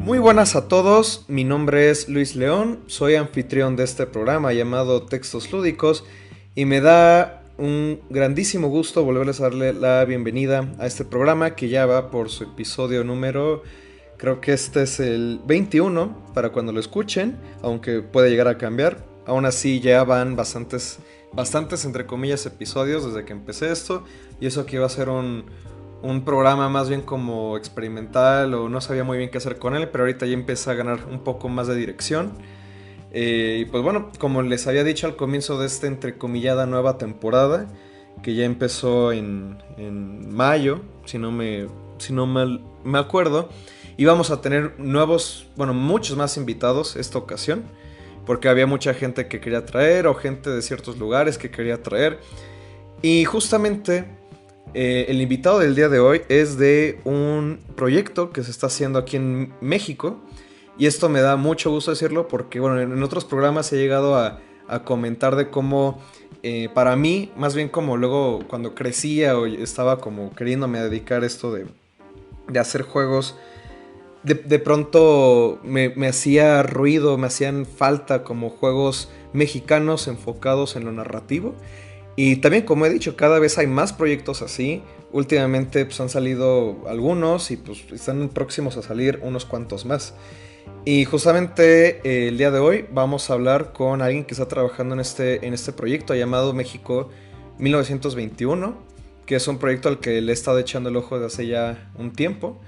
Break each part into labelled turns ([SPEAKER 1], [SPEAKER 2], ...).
[SPEAKER 1] Muy buenas a todos, mi nombre es Luis León, soy anfitrión de este programa llamado Textos Lúdicos y me da un grandísimo gusto volverles a darle la bienvenida a este programa que ya va por su episodio número, creo que este es el 21 para cuando lo escuchen, aunque puede llegar a cambiar, aún así ya van bastantes entre comillas episodios desde que empecé esto y eso que iba a ser un programa más bien como experimental o no sabía muy bien qué hacer con él, pero ahorita ya empieza a ganar un poco más de dirección. Y pues bueno, como les había dicho al comienzo de esta entrecomillada nueva temporada, que ya empezó en mayo, si no mal me acuerdo, y vamos a tener muchos más invitados esta ocasión, porque había mucha gente que quería traer o gente de ciertos lugares que quería traer. Y justamente el invitado del día de hoy es de un proyecto que se está haciendo aquí en México. Y esto me da mucho gusto decirlo porque, bueno, en otros programas he llegado a comentar de cómo, para mí, más bien como luego cuando crecía o estaba como queriéndome dedicar esto de hacer juegos, de pronto me hacía ruido, me hacían falta como juegos mexicanos enfocados en lo narrativo. Y también, como he dicho, cada vez hay más proyectos así. Últimamente pues, han salido algunos y pues están próximos a salir unos cuantos más. Y justamente el día de hoy vamos a hablar con alguien que está trabajando en este proyecto llamado México 1921, que es un proyecto al que le he estado echando el ojo desde hace ya un tiempo.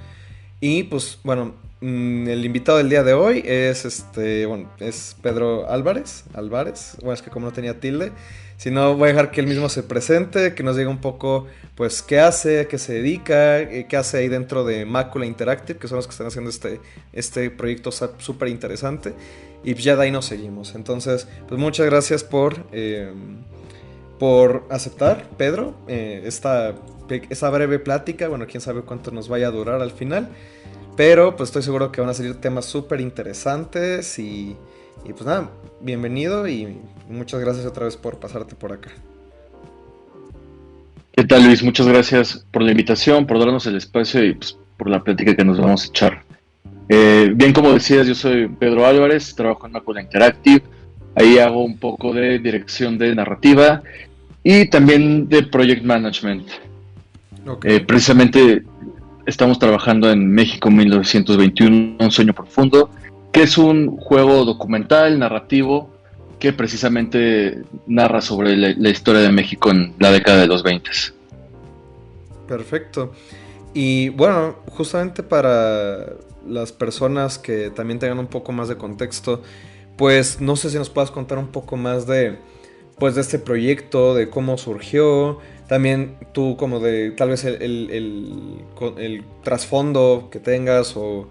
[SPEAKER 1] Y pues bueno, el invitado del día de hoy es Pedro Álvarez. Bueno, es que como no tenía tilde, si no voy a dejar que él mismo se presente, que nos diga un poco pues qué hace, a qué se dedica, qué hace ahí dentro de Mácula Interactive, que son los que están haciendo este proyecto súper interesante. Y pues ya de ahí nos seguimos. Entonces, pues muchas gracias por aceptar, Pedro, esta breve plática. Bueno, quién sabe cuánto nos vaya a durar al final, pero pues estoy seguro que van a salir temas súper interesantes y pues nada, bienvenido y muchas gracias otra vez por pasarte por acá.
[SPEAKER 2] ¿Qué tal, Luis? Muchas gracias por la invitación, por darnos el espacio y pues, por la plática que nos vamos a echar. Bien, como decías, yo soy Pedro Álvarez, trabajo en Macula Interactive. Ahí hago un poco de dirección de narrativa y también de project management.
[SPEAKER 1] Okay.
[SPEAKER 2] Precisamente estamos trabajando en México 1921, Un sueño profundo, que es un juego documental, narrativo, que precisamente narra sobre la historia de México en la década de los 20.
[SPEAKER 1] Perfecto. Y bueno, justamente para las personas que también tengan un poco más de contexto, pues no sé si nos puedas contar un poco más de este proyecto, de cómo surgió, también tú como de tal vez el trasfondo que tengas o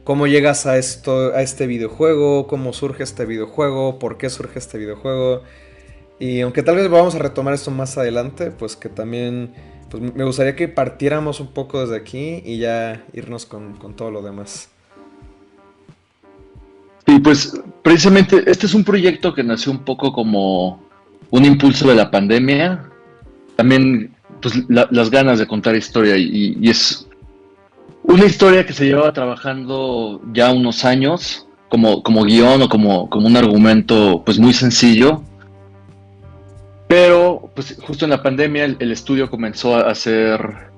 [SPEAKER 1] cómo llegas a este videojuego, cómo surge este videojuego, por qué surge este videojuego. Y aunque tal vez vamos a retomar esto más adelante, pues que también pues me gustaría que partiéramos un poco desde aquí y ya irnos con todo lo demás.
[SPEAKER 2] Sí, pues precisamente este es un proyecto que nació un poco como un impulso de la pandemia. También pues las ganas de contar historia y es una historia que se llevaba trabajando ya unos años como guión o como un argumento pues muy sencillo. Pero pues justo en la pandemia el estudio comenzó a hacer,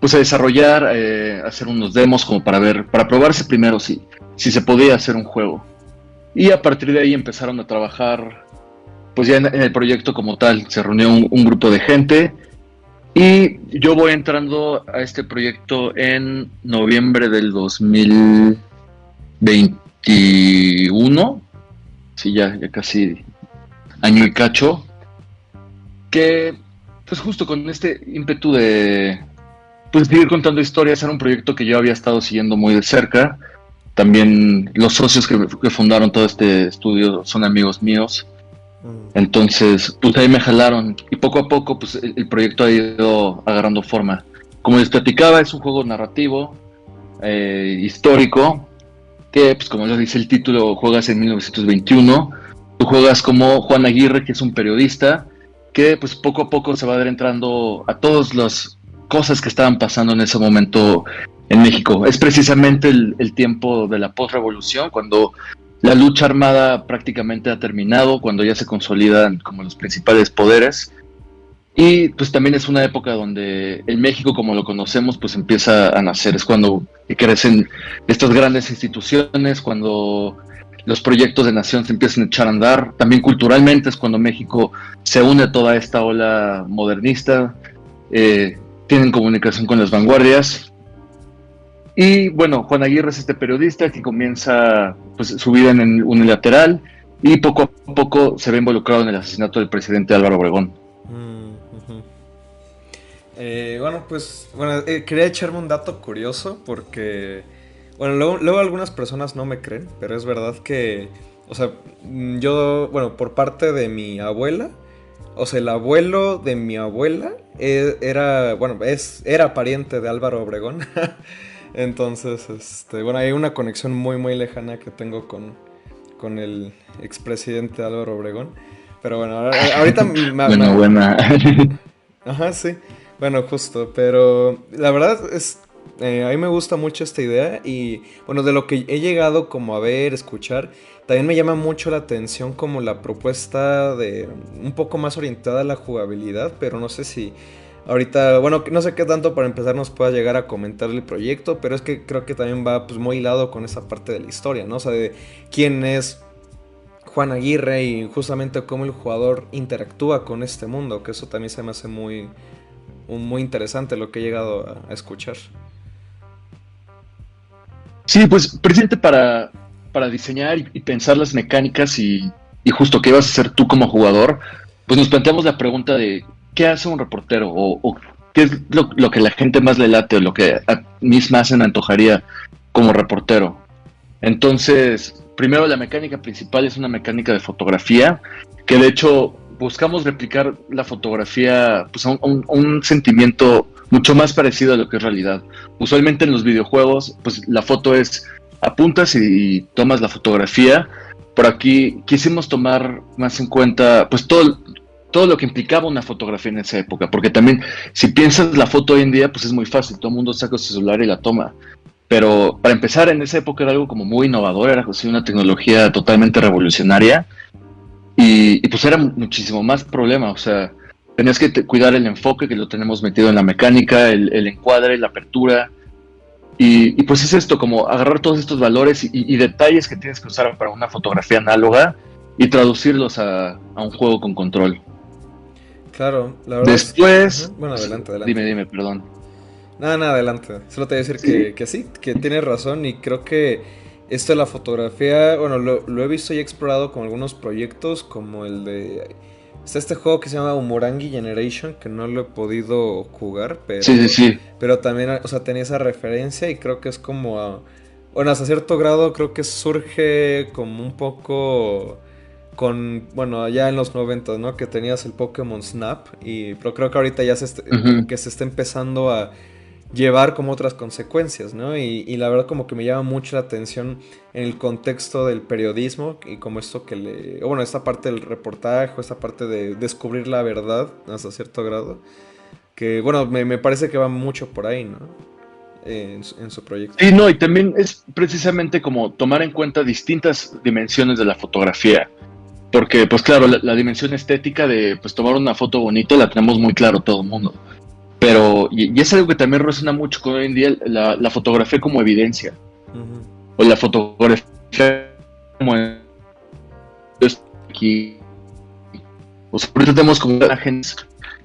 [SPEAKER 2] pues a desarrollar, a hacer unos demos como para probarse primero si se podía hacer un juego. Y a partir de ahí empezaron a trabajar, pues ya en el proyecto como tal. Se reunió un grupo de gente y yo voy entrando a este proyecto en noviembre del 2021. Sí, ya casi año y cacho. Que, pues justo con este ímpetu de pues seguir contando historias, era un proyecto que yo había estado siguiendo muy de cerca. También los socios que fundaron todo este estudio son amigos míos. Entonces, pues ahí me jalaron y poco a poco pues el proyecto ha ido agarrando forma. Como les platicaba, es un juego narrativo, histórico, que pues como les dice el título, juegas en 1921. Tú juegas como Juan Aguirre, que es un periodista, que pues poco a poco se va adentrando a todas las cosas que estaban pasando en ese momento en México. Es precisamente el tiempo de la posrevolución, cuando la lucha armada prácticamente ha terminado, cuando ya se consolidan como los principales poderes. Y pues también es una época donde el México como lo conocemos pues empieza a nacer, es cuando crecen estas grandes instituciones, cuando los proyectos de nación se empiezan a echar a andar, también culturalmente es cuando México se une a toda esta ola modernista, tienen comunicación con las vanguardias. Y bueno, Juan Aguirre es este periodista que comienza pues, su vida en el unilateral y poco a poco se ve involucrado en el asesinato del presidente Álvaro Obregón.
[SPEAKER 1] Ujú. Bueno, pues, bueno, quería echarme un dato curioso porque, bueno, luego algunas personas no me creen, pero es verdad que, o sea, yo, bueno, por parte de mi abuela, o sea, el abuelo de mi abuela era, bueno, era pariente de Álvaro Obregón. Entonces, bueno, hay una conexión muy lejana que tengo con el expresidente Álvaro Obregón. Pero bueno, ahorita
[SPEAKER 2] Bueno, buena.
[SPEAKER 1] Ajá, sí. Bueno, justo, pero la verdad es, a mí me gusta mucho esta idea y bueno, de lo que he llegado como a ver, escuchar, también me llama mucho la atención como la propuesta de un poco más orientada a la jugabilidad, pero no sé si ahorita, bueno, no sé qué tanto para empezar nos pueda llegar a comentar el proyecto, pero es que creo que también va pues muy hilado con esa parte de la historia, ¿no? O sea, de quién es Juan Aguirre y justamente cómo el jugador interactúa con este mundo, que eso también se me hace muy interesante lo que he llegado a escuchar.
[SPEAKER 2] Sí, pues precisamente para diseñar y pensar las mecánicas y justo qué vas a hacer tú como jugador, pues nos planteamos la pregunta de ¿qué hace un reportero? O qué es lo que la gente más le late o lo que a mí más se me antojaría como reportero. Entonces, primero la mecánica principal es una mecánica de fotografía, que de hecho buscamos replicar la fotografía pues, a un sentimiento mucho más parecido a lo que es realidad. Usualmente en los videojuegos, pues la foto es apuntas y tomas la fotografía. Por aquí quisimos tomar más en cuenta pues todo lo que implicaba una fotografía en esa época, porque también si piensas la foto hoy en día, pues es muy fácil, todo el mundo saca su celular y la toma. Pero para empezar, en esa época era algo como muy innovador, era así una tecnología totalmente revolucionaria y pues era muchísimo más problema, o sea, tenías que cuidar el enfoque que lo tenemos metido en la mecánica, el encuadre, la apertura y pues es esto, como agarrar todos estos valores y detalles que tienes que usar para una fotografía análoga y traducirlos a un juego con control.
[SPEAKER 1] Claro, la verdad es... Ajá.
[SPEAKER 2] Después,
[SPEAKER 1] Bueno,
[SPEAKER 2] pues,
[SPEAKER 1] adelante, adelante.
[SPEAKER 2] dime, perdón.
[SPEAKER 1] Nada, nada, adelante. Solo te voy a decir
[SPEAKER 2] Sí.
[SPEAKER 1] que sí, que tienes razón y creo que esto de la fotografía, bueno, lo he visto y explorado con algunos proyectos como el de... Está este juego que se llama Umurangi Generation, que no lo he podido jugar,
[SPEAKER 2] Sí, sí, sí.
[SPEAKER 1] pero también, o sea, tenía esa referencia y creo que es como... bueno, hasta cierto grado creo que surge como un poco con, bueno, ya en los 90, ¿no? Que tenías el Pokémon Snap pero creo que ahorita ya como
[SPEAKER 2] Ujú.
[SPEAKER 1] que se está empezando a llevar como otras consecuencias, ¿no? Y la verdad como que me llama mucho la atención en el contexto del periodismo y como esto que le... Bueno, esta parte del reportaje, esta parte de descubrir la verdad hasta cierto grado, que bueno, me parece que va mucho por ahí, ¿no? En su proyecto.
[SPEAKER 2] Sí, no, y también es precisamente como tomar en cuenta distintas dimensiones de la fotografía, porque pues claro, la dimensión estética de pues tomar una foto bonita la tenemos muy claro todo el mundo, pero y es algo que también resuena mucho con hoy en día la fotografía como evidencia,
[SPEAKER 1] Ujú.
[SPEAKER 2] o la fotografía como aquí, o sea, ahorita tenemos como imágenes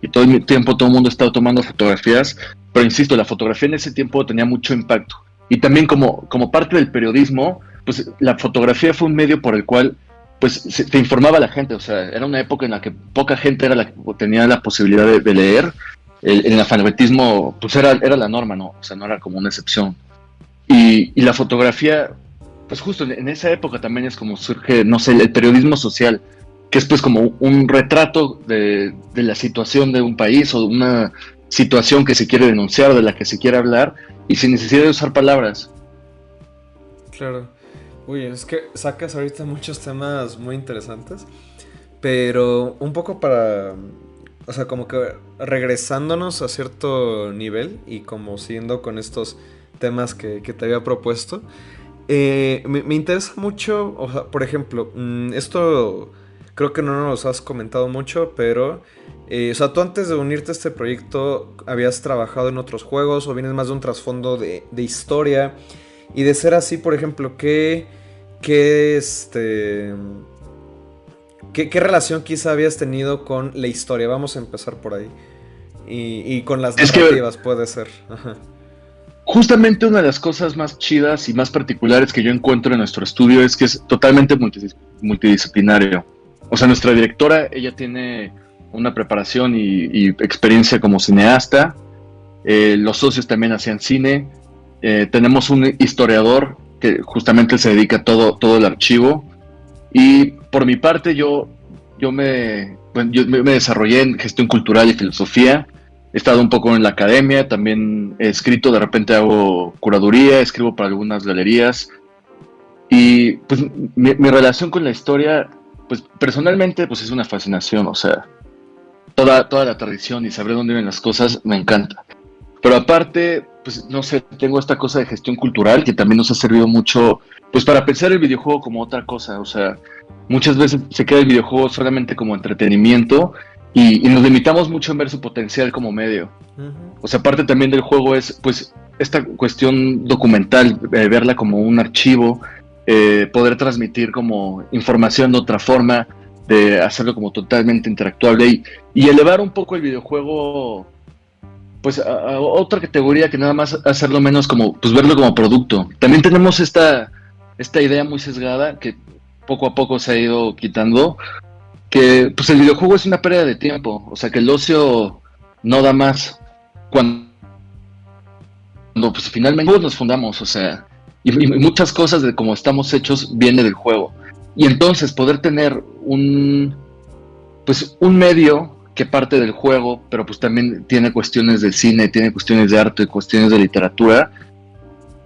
[SPEAKER 2] y todo el tiempo todo el mundo está tomando fotografías, pero insisto, la fotografía en ese tiempo tenía mucho impacto. Y también como parte del periodismo, pues la fotografía fue un medio por el cual pues te informaba a la gente, o sea, era una época en la que poca gente era la que tenía la posibilidad de leer, el analfabetismo pues era la norma, ¿no? O sea, no era como una excepción. Y la fotografía, pues justo en esa época también es como surge, no sé, el periodismo social, que es pues como un retrato de la situación de un país o de una situación que se quiere denunciar, de la que se quiere hablar, y sin necesidad de usar palabras.
[SPEAKER 1] Claro. Uy, es que sacas ahorita muchos temas muy interesantes, pero un poco para, o sea, como que regresándonos a cierto nivel y como siguiendo con estos temas que te había propuesto. Me interesa mucho, o sea, por ejemplo, esto creo que no nos has comentado mucho, pero, o sea, tú antes de unirte a este proyecto habías trabajado en otros juegos o vienes más de un trasfondo de historia. Y de ser así, por ejemplo, qué, este, qué relación quizá habías tenido con la historia? Vamos a empezar por ahí. Y con las
[SPEAKER 2] Es que
[SPEAKER 1] narrativas, puede ser. Ajá.
[SPEAKER 2] justamente una de las cosas más chidas y más particulares que yo encuentro en nuestro estudio es que es totalmente multidisciplinario. O sea, nuestra directora, ella tiene una preparación y experiencia como cineasta. Los socios también hacían cine. Tenemos un historiador que justamente se dedica a todo el archivo. Y por mi parte, yo me desarrollé en gestión cultural y filosofía. He estado un poco en la academia, también he escrito, de repente hago curaduría, escribo para algunas galerías. Y pues mi relación con la historia, pues personalmente, pues es una fascinación, o sea, toda la tradición y saber dónde vienen las cosas me encanta. Pero aparte, pues no sé, tengo esta cosa de gestión cultural que también nos ha servido mucho, pues para pensar el videojuego como otra cosa. O sea, muchas veces se queda el videojuego solamente como entretenimiento y nos limitamos mucho en ver su potencial como medio.
[SPEAKER 1] Ujú.
[SPEAKER 2] O sea, parte también del juego es, pues, esta cuestión documental, verla como un archivo, poder transmitir como información de otra forma, de hacerlo como totalmente interactuable y elevar un poco el videojuego pues a otra categoría que nada más hacerlo menos como, pues verlo como producto. También tenemos esta idea muy sesgada que poco a poco se ha ido quitando, que pues el videojuego es una pérdida de tiempo, o sea que el ocio no da más cuando pues finalmente todos nos fundamos, o sea, y muchas cosas de cómo estamos hechos viene del juego. Y entonces poder tener pues un medio que parte del juego, pero pues también tiene cuestiones de cine, tiene cuestiones de arte, cuestiones de literatura,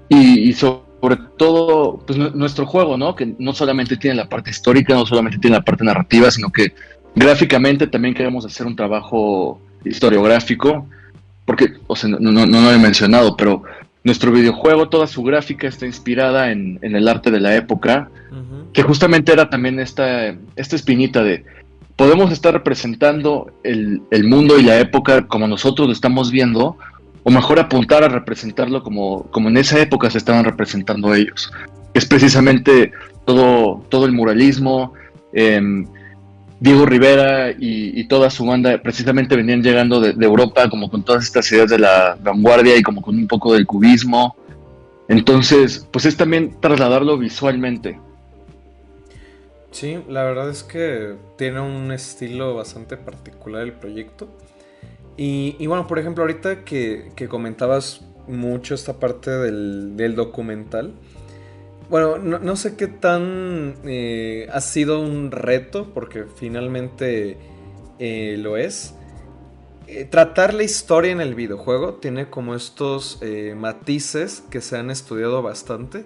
[SPEAKER 2] y sobre todo, pues nuestro juego, ¿no? Que no solamente tiene la parte histórica, no solamente tiene la parte narrativa, sino que gráficamente también queremos hacer un trabajo historiográfico, porque, o sea, no lo he mencionado, pero nuestro videojuego, toda su gráfica está inspirada en el arte de la época,
[SPEAKER 1] Ujú.
[SPEAKER 2] que justamente era también esta espinita de podemos estar representando el mundo y la época como nosotros lo estamos viendo, o mejor apuntar a representarlo como en esa época se estaban representando ellos. Es precisamente todo el muralismo. eh, Diego Rivera y toda su banda precisamente venían llegando de Europa como con todas estas ideas de la vanguardia y como con un poco del cubismo. Entonces, pues es también trasladarlo visualmente.
[SPEAKER 1] Sí, la verdad es que tiene un estilo bastante particular el proyecto. Y bueno, por ejemplo, ahorita que comentabas mucho esta parte del documental, bueno, no sé qué tan ha sido un reto, porque finalmente lo es. Tratar la historia en el videojuego tiene como estos matices que se han estudiado bastante.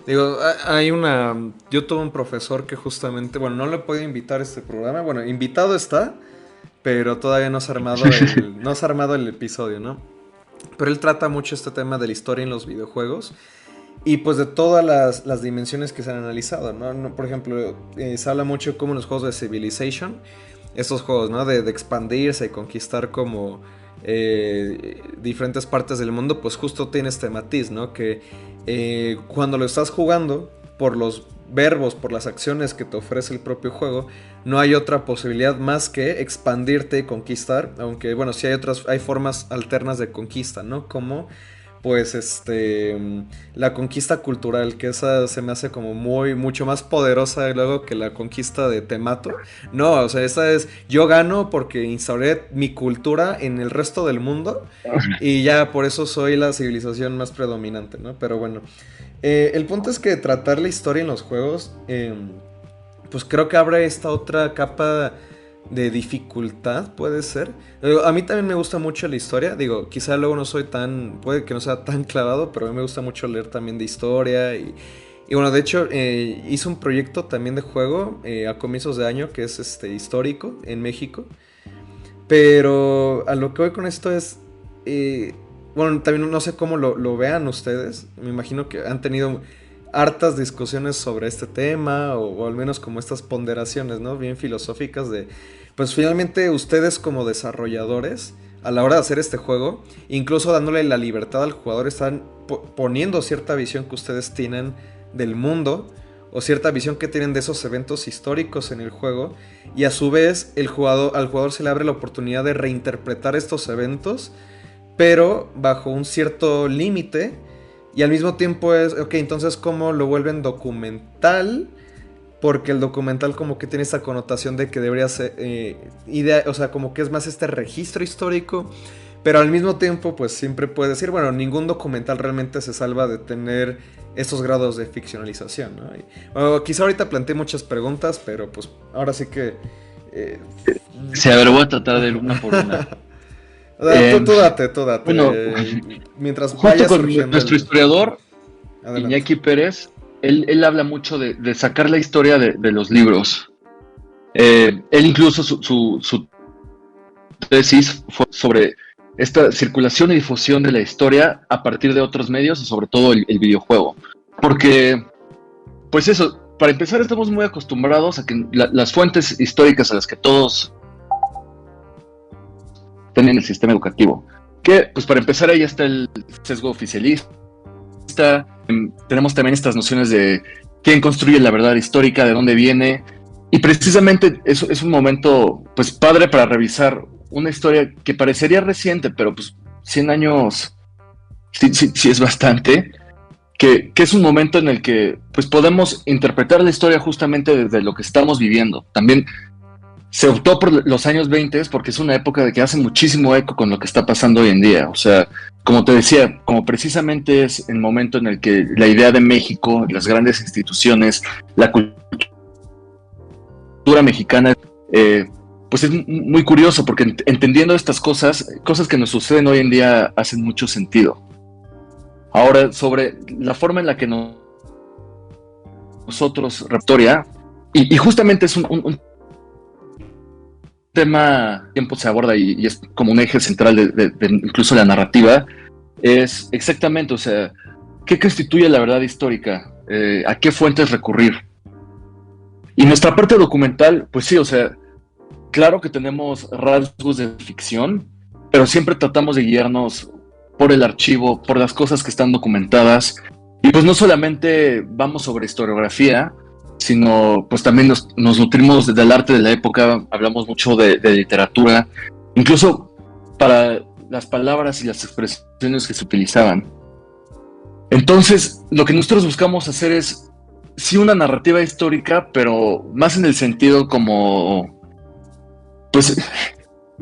[SPEAKER 1] Digo, hay una... Yo tuve un profesor que justamente, bueno, no le puedo invitar a este programa. Bueno, invitado está, pero todavía no se ha armado el episodio, ¿no? Pero él trata mucho este tema de la historia en los videojuegos y pues de todas las dimensiones que se han analizado, ¿no? Por ejemplo, se habla mucho como en los juegos de Civilization, estos juegos, ¿no? De expandirse y conquistar como diferentes partes del mundo, pues justo tiene este matiz, ¿no? Que cuando lo estás jugando, por los verbos, por las acciones que te ofrece el propio juego, no hay otra posibilidad más que expandirte y conquistar, aunque bueno, sí hay formas alternas de conquista, ¿no? Como pues la conquista cultural, que esa se me hace como mucho más poderosa luego que la conquista de te mato. No, o sea, esa es yo gano porque instauré mi cultura en el resto del mundo y ya por eso soy la civilización más predominante, ¿no? Pero bueno, el punto es que tratar la historia en los juegos, pues creo que abre esta otra capa de dificultad, puede ser. A mí también me gusta mucho la historia. Digo, quizá luego no soy tan. Puede que no sea tan clavado, pero a mí me gusta mucho leer también de historia. Y bueno, de hecho, hice un proyecto también de juego a comienzos de año que es histórico en México. Pero a lo que voy con esto es. bueno, también no sé cómo lo vean ustedes, me imagino que han tenido hartas discusiones sobre este tema, o al menos como estas ponderaciones, ¿no? Bien filosóficas de, pues finalmente ustedes como desarrolladores, a la hora de hacer este juego, incluso dándole la libertad al jugador, están poniendo cierta visión que ustedes tienen del mundo, o cierta visión que tienen de esos eventos históricos en el juego, y a su vez al jugador se le abre la oportunidad de reinterpretar estos eventos, pero bajo un cierto límite, y al mismo tiempo es, ok, entonces ¿cómo lo vuelven documental? Porque el documental como que tiene esta connotación de que debería ser idea, o sea, como que es más este registro histórico, pero al mismo tiempo pues siempre puedes decir, bueno, ningún documental realmente se salva de tener estos grados de ficcionalización, ¿no? Y, bueno, quizá ahorita planteé muchas preguntas, pero pues ahora sí que...
[SPEAKER 2] Sí, a ver, voy a tratar de ir una por una.
[SPEAKER 1] Tú date.
[SPEAKER 2] Bueno,
[SPEAKER 1] Mientras
[SPEAKER 2] justo
[SPEAKER 1] vaya
[SPEAKER 2] con
[SPEAKER 1] surgiendo
[SPEAKER 2] nuestro historiador,
[SPEAKER 1] Adelante.
[SPEAKER 2] Iñaki Pérez, él habla mucho de sacar la historia de los libros. Él incluso su tesis fue sobre esta circulación y difusión de la historia a partir de otros medios y sobre todo el videojuego. Porque, pues eso, para empezar estamos muy acostumbrados a que las fuentes históricas a las que todos tienen el sistema educativo, que pues para empezar ahí está el sesgo oficialista, tenemos también estas nociones de quién construye la verdad histórica, de dónde viene, y precisamente eso es un momento pues padre para revisar una historia que parecería reciente, pero pues 100 años sí es bastante, que es un momento en el que pues podemos interpretar la historia justamente desde lo que estamos viviendo. También se optó por los años 20 porque es una época de que hace muchísimo eco con lo que está pasando hoy en día. O sea, como te decía, como precisamente es el momento en el que la idea de México, las grandes instituciones, la cultura mexicana, pues es muy curioso porque entendiendo estas cosas que nos suceden hoy en día hacen mucho sentido. Ahora, sobre la forma en la que nosotros, Raptoria, y justamente es un tema tiempo se aborda y es como un eje central de incluso la narrativa, es exactamente, o sea, ¿qué constituye la verdad histórica? ¿A qué fuentes recurrir? Y nuestra parte documental, pues sí, o sea, claro que tenemos rasgos de ficción, pero siempre tratamos de guiarnos por el archivo, por las cosas que están documentadas, y pues no solamente vamos sobre historiografía, sino pues también nos nutrimos del arte de la época, hablamos mucho de literatura, incluso para las palabras y las expresiones que se utilizaban. Entonces, lo que nosotros buscamos hacer es, sí, una narrativa histórica, pero más en el sentido como, pues,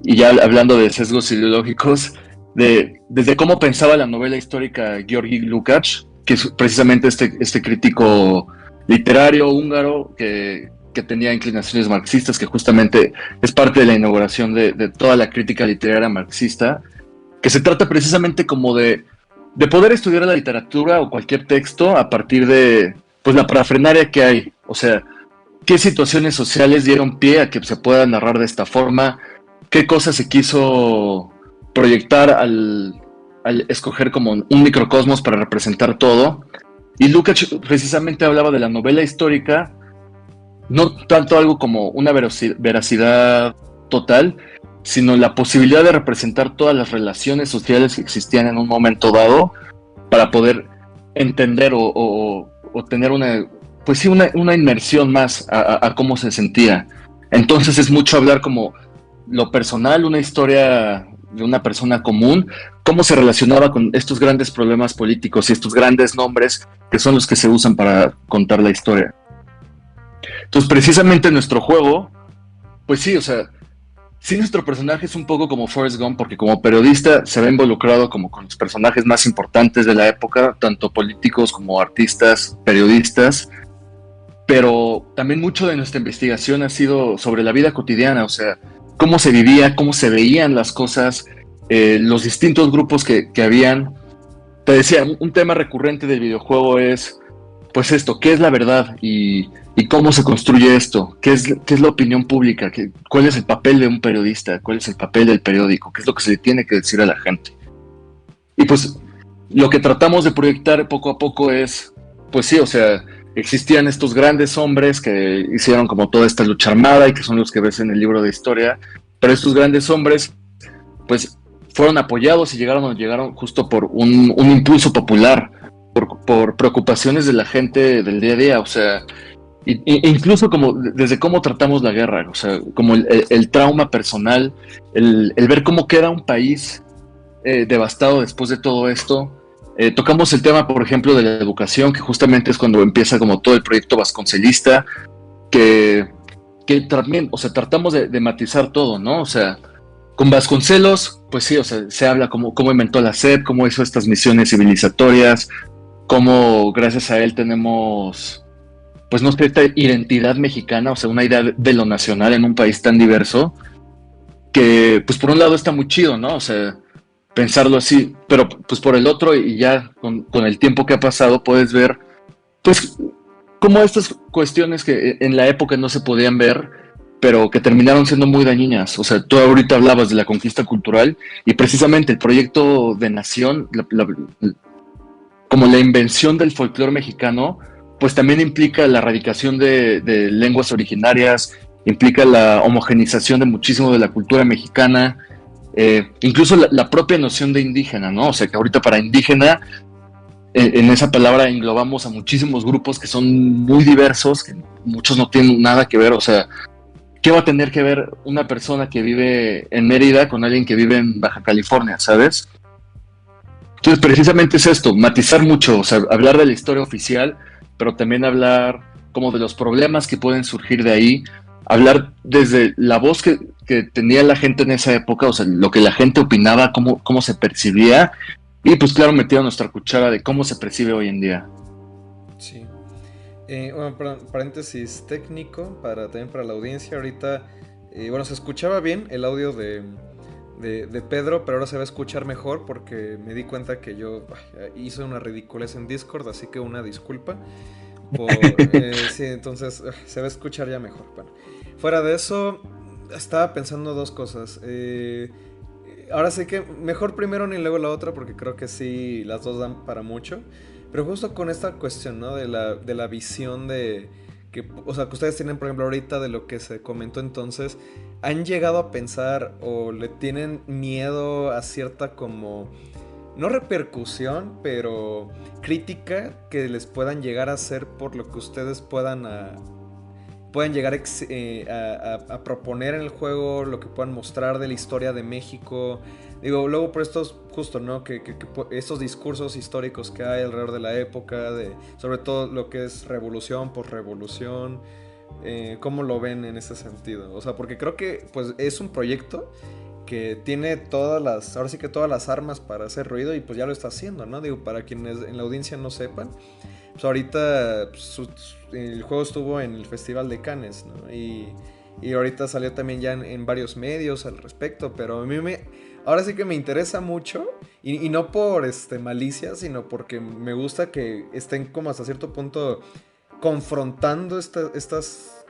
[SPEAKER 2] y ya hablando de sesgos ideológicos, desde cómo pensaba la novela histórica Georgi Lukács, que es precisamente este crítico literario húngaro que tenía inclinaciones marxistas, que justamente es parte de la inauguración de toda la crítica literaria marxista, que se trata precisamente como de poder estudiar la literatura o cualquier texto a partir de pues la parafrenaria que hay, o sea, qué situaciones sociales dieron pie a que se pueda narrar de esta forma, qué cosas se quiso proyectar al escoger como un microcosmos para representar todo. Y Lukács precisamente hablaba de la novela histórica, no tanto algo como una veracidad total, sino la posibilidad de representar todas las relaciones sociales que existían en un momento dado para poder entender o tener pues sí, una inmersión más a cómo se sentía. Entonces es mucho hablar como lo personal, una historia de una persona común, cómo se relacionaba con estos grandes problemas políticos y estos grandes nombres que son los que se usan para contar la historia. Entonces, precisamente nuestro juego, pues sí, o sea, sí, nuestro personaje es un poco como Forrest Gump, porque como periodista se ve involucrado como con los personajes más importantes de la época, tanto políticos como artistas, periodistas, pero también mucho de nuestra investigación ha sido sobre la vida cotidiana, o sea, cómo se vivía, cómo se veían las cosas, los distintos grupos que habían. Te decía, un tema recurrente del videojuego es, pues esto, ¿qué es la verdad? Y cómo se construye esto, qué es la opinión pública, cuál es el papel de un periodista, cuál es el papel del periódico, qué es lo que se le tiene que decir a la gente. Y pues lo que tratamos de proyectar poco a poco es, pues sí, o sea, existían estos grandes hombres que hicieron como toda esta lucha armada y que son los que ves en el libro de historia, pero estos grandes hombres, pues fueron apoyados y llegaron justo por un impulso popular, por preocupaciones de la gente del día a día, o sea, incluso como desde cómo tratamos la guerra, o sea, como el trauma personal, el ver cómo queda un país devastado después de todo esto. Tocamos el tema, por ejemplo, de la educación, que justamente es cuando empieza como todo el proyecto vasconcelista, que, que también, o sea, tratamos de matizar todo, ¿no? O sea, con Vasconcelos, pues sí, o sea, se habla cómo inventó la SEP, cómo hizo estas misiones civilizatorias, cómo gracias a él tenemos, pues no sé, esta identidad mexicana, o sea, una idea de lo nacional en un país tan diverso, que pues por un lado está muy chido, ¿no? O sea, pensarlo así, pero pues por el otro y ya con el tiempo que ha pasado puedes ver, pues, como estas cuestiones que en la época no se podían ver, pero que terminaron siendo muy dañinas. O sea, tú ahorita hablabas de la conquista cultural y precisamente el proyecto de nación, como la invención del folclore mexicano, pues también implica la erradicación de lenguas originarias, implica la homogenización de muchísimo de la cultura mexicana, incluso la propia noción de indígena, ¿no? O sea, que ahorita para indígena, en esa palabra englobamos a muchísimos grupos que son muy diversos, que muchos no tienen nada que ver, o sea, ¿qué va a tener que ver una persona que vive en Mérida con alguien que vive en Baja California, ¿sabes? Entonces, precisamente es esto, matizar mucho, o sea, hablar de la historia oficial, pero también hablar como de los problemas que pueden surgir de ahí, hablar desde la voz que tenía la gente en esa época, o sea, lo que la gente opinaba, cómo se percibía, y pues claro, metido nuestra cuchara de cómo se percibe hoy en día.
[SPEAKER 1] Sí. Bueno, paréntesis técnico también para la audiencia. Ahorita, bueno, se escuchaba bien el audio de Pedro, pero ahora se va a escuchar mejor porque me di cuenta que yo hice una ridiculez en Discord, así que una disculpa. Sí, entonces se va a escuchar ya mejor. Bueno, fuera de eso, estaba pensando dos cosas. Ahora sí que mejor primero ni luego la otra porque creo que sí, las dos dan para mucho. Pero justo con esta cuestión, ¿no? De la visión o sea, que ustedes tienen, por ejemplo, ahorita de lo que se comentó entonces, ¿han llegado a pensar o le tienen miedo a cierta como, no repercusión, pero crítica que les puedan llegar a hacer por lo que ustedes puedan llegar a proponer en el juego, lo que puedan mostrar de la historia de México? Digo, luego por estos, justo, ¿no? Estos discursos históricos que hay alrededor de la época, sobre todo lo que es revolución, posrevolución, ¿cómo lo ven en ese sentido? O sea, porque creo que pues es un proyecto que tiene ahora sí que todas las armas para hacer ruido y pues ya lo está haciendo, ¿no? Digo, para quienes en la audiencia no sepan, pues ahorita el juego estuvo en el Festival de Cannes, ¿no? Y ahorita salió también ya en varios medios al respecto, pero a mí ahora sí que me interesa mucho y no por malicia, sino porque me gusta que estén como hasta cierto punto confrontando estas,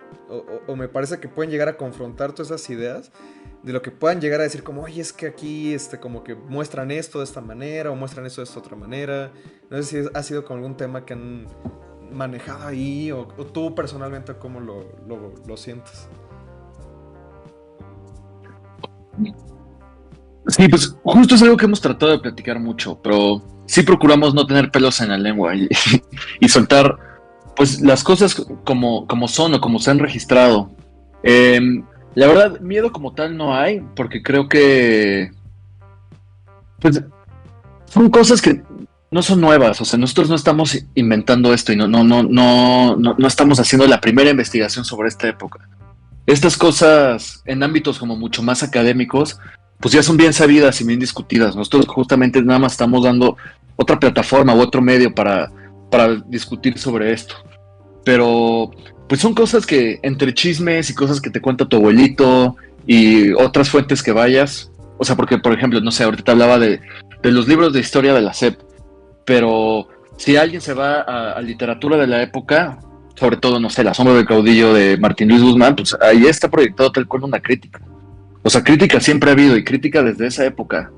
[SPEAKER 1] o me parece que pueden llegar a confrontar todas esas ideas de lo que puedan llegar a decir como, oye, es que aquí como que muestran esto de esta manera o muestran esto de esta otra manera. No sé si ha sido con algún tema que han manejado ahí o tú personalmente cómo lo sientes.
[SPEAKER 2] Sí, pues justo es algo que hemos tratado de platicar mucho, pero sí procuramos no tener pelos en la lengua y soltar pues las cosas como son o como se han registrado. Eh, la verdad, miedo como tal no hay, porque creo que pues son cosas que no son nuevas, o sea, nosotros no estamos inventando esto y no estamos haciendo la primera investigación sobre esta época. Estas cosas en ámbitos como mucho más académicos, pues ya son bien sabidas y bien discutidas. Nosotros justamente nada más estamos dando otra plataforma u otro medio para discutir sobre esto. Pero pues son cosas que entre chismes y cosas que te cuenta tu abuelito y otras fuentes que vayas, o sea, porque por ejemplo, no sé, ahorita te hablaba de los libros de historia de la SEP, pero si alguien se va a literatura de la época, sobre todo, no sé, La sombra del caudillo de Martín Luis Guzmán, pues ahí está proyectado tal cual una crítica. O sea, crítica siempre ha habido y crítica desde esa época.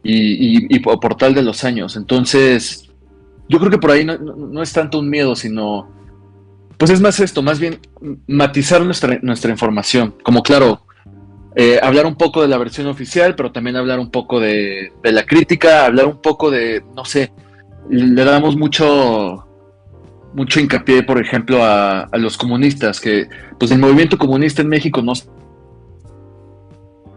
[SPEAKER 2] y por tal de los años. Entonces, yo creo que por ahí no es tanto un miedo, sino, pues es más esto, más bien matizar nuestra información. Como claro, hablar un poco de la versión oficial, pero también hablar un poco de la crítica, hablar un poco de, no sé, le damos mucho hincapié, por ejemplo, a los comunistas, que pues el movimiento comunista en México no se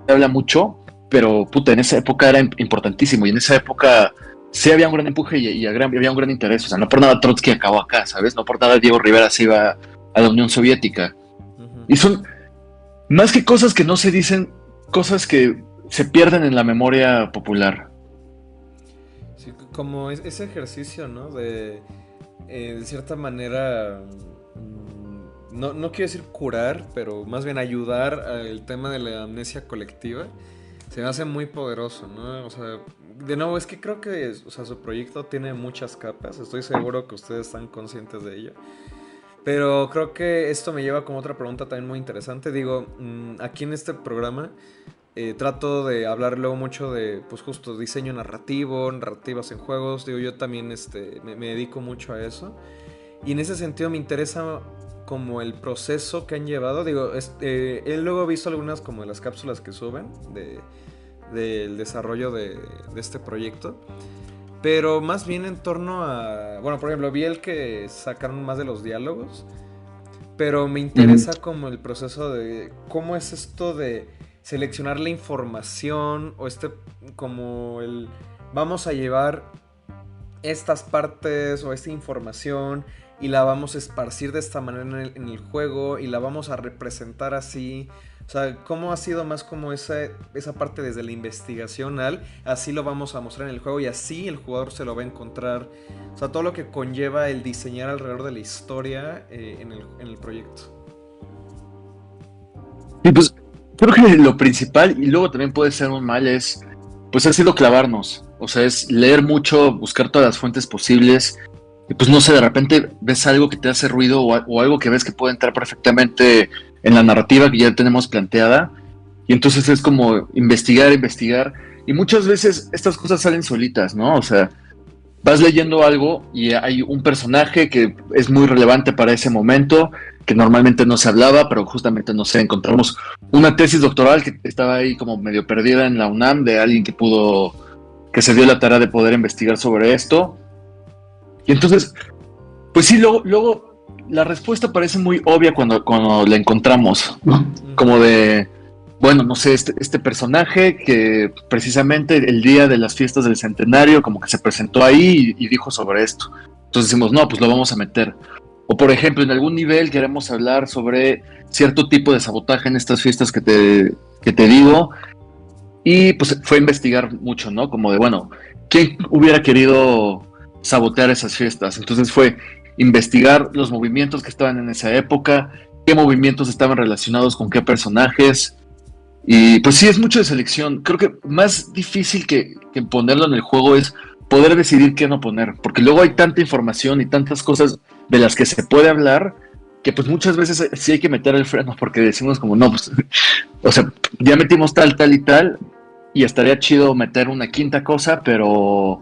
[SPEAKER 2] habla mucho, pero puta, en esa época era importantísimo y en esa época sí había un gran empuje y había un gran interés. O sea, no por nada Trotsky acabó acá, ¿sabes? No por nada Diego Rivera se iba a la Unión Soviética. Uh-huh. Y son más que cosas que no se dicen, cosas que se pierden en la memoria popular.
[SPEAKER 1] Sí, como ese ejercicio, ¿no? De cierta manera, no quiero decir curar, pero más bien ayudar al tema de la amnesia colectiva. Se me hace muy poderoso, ¿no? O sea, de nuevo, es que creo que, o sea, su proyecto tiene muchas capas. Estoy seguro que ustedes están conscientes de ello. Pero creo que esto me lleva como otra pregunta también muy interesante. Digo, aquí en este programa trato de hablar luego mucho de, pues justo, diseño narrativo, narrativas en juegos. Digo, yo también me dedico mucho a eso. Y en ese sentido me interesa como el proceso que han llevado. Digo, he luego visto algunas como de las cápsulas que suben del desarrollo de este proyecto. Pero más bien en torno a... Bueno, por ejemplo, vi el que sacaron más de los diálogos. Pero me interesa como el proceso de... ¿Cómo es esto de seleccionar la información? O como el... Vamos a llevar estas partes o esta información y la vamos a esparcir de esta manera en el juego y la vamos a representar así. O sea, ¿cómo ha sido más como esa parte desde la investigación así lo vamos a mostrar en el juego y así el jugador se lo va a encontrar? O sea, todo lo que conlleva el diseñar alrededor de la historia en el proyecto.
[SPEAKER 2] Y pues creo que lo principal, y luego también puede ser un mal, pues ha sido clavarnos. O sea, es leer mucho, buscar todas las fuentes posibles. Y pues no sé, de repente ves algo que te hace ruido o algo que ves que puede entrar perfectamente en la narrativa que ya tenemos planteada. Y entonces es como investigar. Y muchas veces estas cosas salen solitas, ¿no? O sea, vas leyendo algo y hay un personaje que es muy relevante para ese momento, que normalmente no se hablaba, pero justamente, no sé, encontramos una tesis doctoral que estaba ahí como medio perdida en la UNAM de alguien que se dio la tarea de poder investigar sobre esto. Y entonces, pues sí, luego la respuesta parece muy obvia cuando la encontramos, ¿no? Como de, bueno, no sé, este personaje que precisamente el día de las fiestas del centenario como que se presentó ahí y dijo sobre esto. Entonces decimos, no, pues lo vamos a meter. O por ejemplo, en algún nivel queremos hablar sobre cierto tipo de sabotaje en estas fiestas que te digo. Y pues fue a investigar mucho, ¿no? Como de, bueno, ¿quién hubiera querido sabotear esas fiestas? Entonces fue investigar los movimientos que estaban en esa época, qué movimientos estaban relacionados con qué personajes. Y pues sí, es mucho de selección. Creo que más difícil que ponerlo en el juego es poder decidir qué no poner, porque luego hay tanta información y tantas cosas de las que se puede hablar, que pues muchas veces sí hay que meter el freno, porque decimos como, no, pues, o sea, ya metimos tal y tal, y estaría chido meter una quinta cosa, pero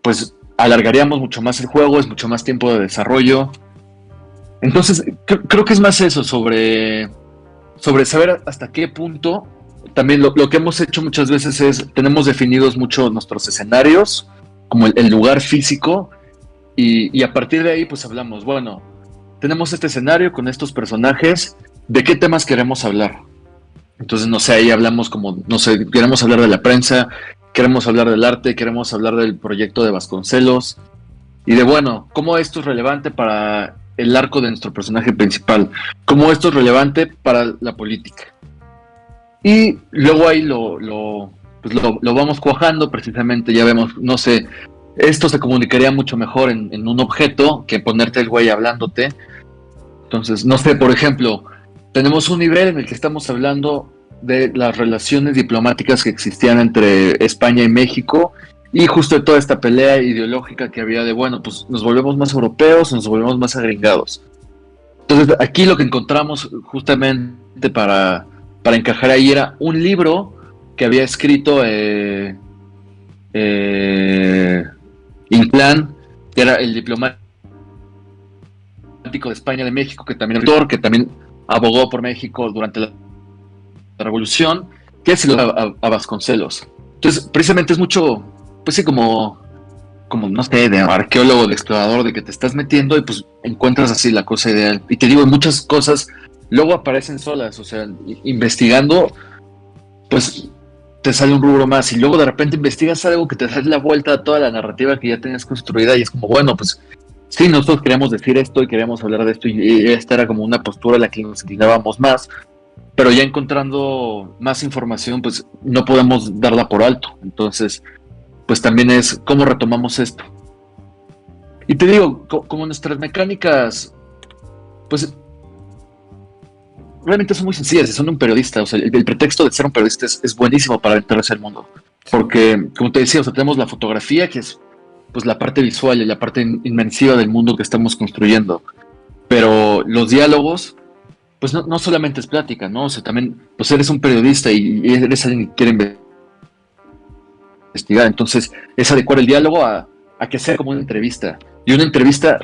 [SPEAKER 2] pues alargaríamos mucho más el juego, es mucho más tiempo de desarrollo. Entonces, creo que es más eso, sobre saber hasta qué punto. También lo que hemos hecho muchas veces es, tenemos definidos mucho nuestros escenarios, como el lugar físico, y a partir de ahí pues hablamos, bueno, tenemos este escenario con estos personajes, ¿de qué temas queremos hablar? Entonces, no sé, ahí hablamos como, no sé, queremos hablar de la prensa, queremos hablar del arte, queremos hablar del proyecto de Vasconcelos, y de, bueno, cómo esto es relevante para el arco de nuestro personaje principal, cómo esto es relevante para la política. Y luego ahí lo vamos cuajando, precisamente, ya vemos, no sé, esto se comunicaría mucho mejor en un objeto que ponerte el güey hablándote. Entonces, no sé, por ejemplo, tenemos un nivel en el que estamos hablando de las relaciones diplomáticas que existían entre España y México, y justo de toda esta pelea ideológica que había de, bueno, pues nos volvemos más europeos, nos volvemos más agringados. Entonces, aquí lo que encontramos justamente para encajar ahí era un libro que había escrito eh, Inclán, que era el diplomático de España de México, que también abogó por México durante la Revolución, que es a Vasconcelos. Entonces, precisamente es mucho, pues sí, como no sé, de arqueólogo, de explorador, de que te estás metiendo y pues encuentras así la cosa ideal. Y te digo, muchas cosas luego aparecen solas, o sea, investigando, pues te sale un rubro más y luego de repente investigas algo que te da la vuelta a toda la narrativa que ya tenías construida y es como, bueno, pues sí, nosotros queríamos decir esto y queríamos hablar de esto y esta era como una postura a la que nos inclinábamos más, pero ya encontrando más información, pues no podemos darla por alto. Entonces, pues también es cómo retomamos esto. Y te digo, como nuestras mecánicas, pues realmente son muy sencillas, son un periodista, o sea, el pretexto de ser un periodista es buenísimo para entrarse al mundo. Porque, como te decía, o sea, tenemos la fotografía, que es pues la parte visual y la parte inmersiva del mundo que estamos construyendo. Pero los diálogos, pues no solamente es plática, ¿no? O sea, también, pues eres un periodista y eres alguien que quiere investigar. Entonces, es adecuar el diálogo a que sea como una entrevista. Y una entrevista,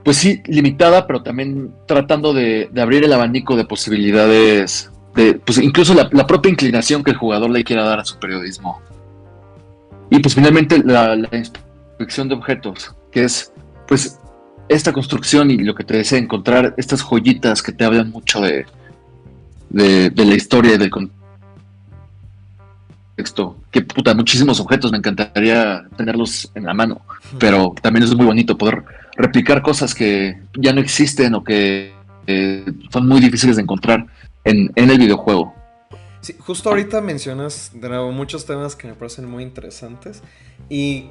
[SPEAKER 2] pues sí, limitada, pero también tratando de abrir el abanico de posibilidades, de, pues incluso la propia inclinación que el jugador le quiera dar a su periodismo. Y pues finalmente la inspección de objetos, que es pues esta construcción y lo que te desea encontrar estas joyitas que te hablan mucho de la historia y del contexto. Que puta, muchísimos objetos, me encantaría tenerlos en la mano, pero también es muy bonito poder replicar cosas que ya no existen o que son muy difíciles de encontrar en el videojuego.
[SPEAKER 1] Sí, justo ahorita mencionas de nuevo muchos temas que me parecen muy interesantes y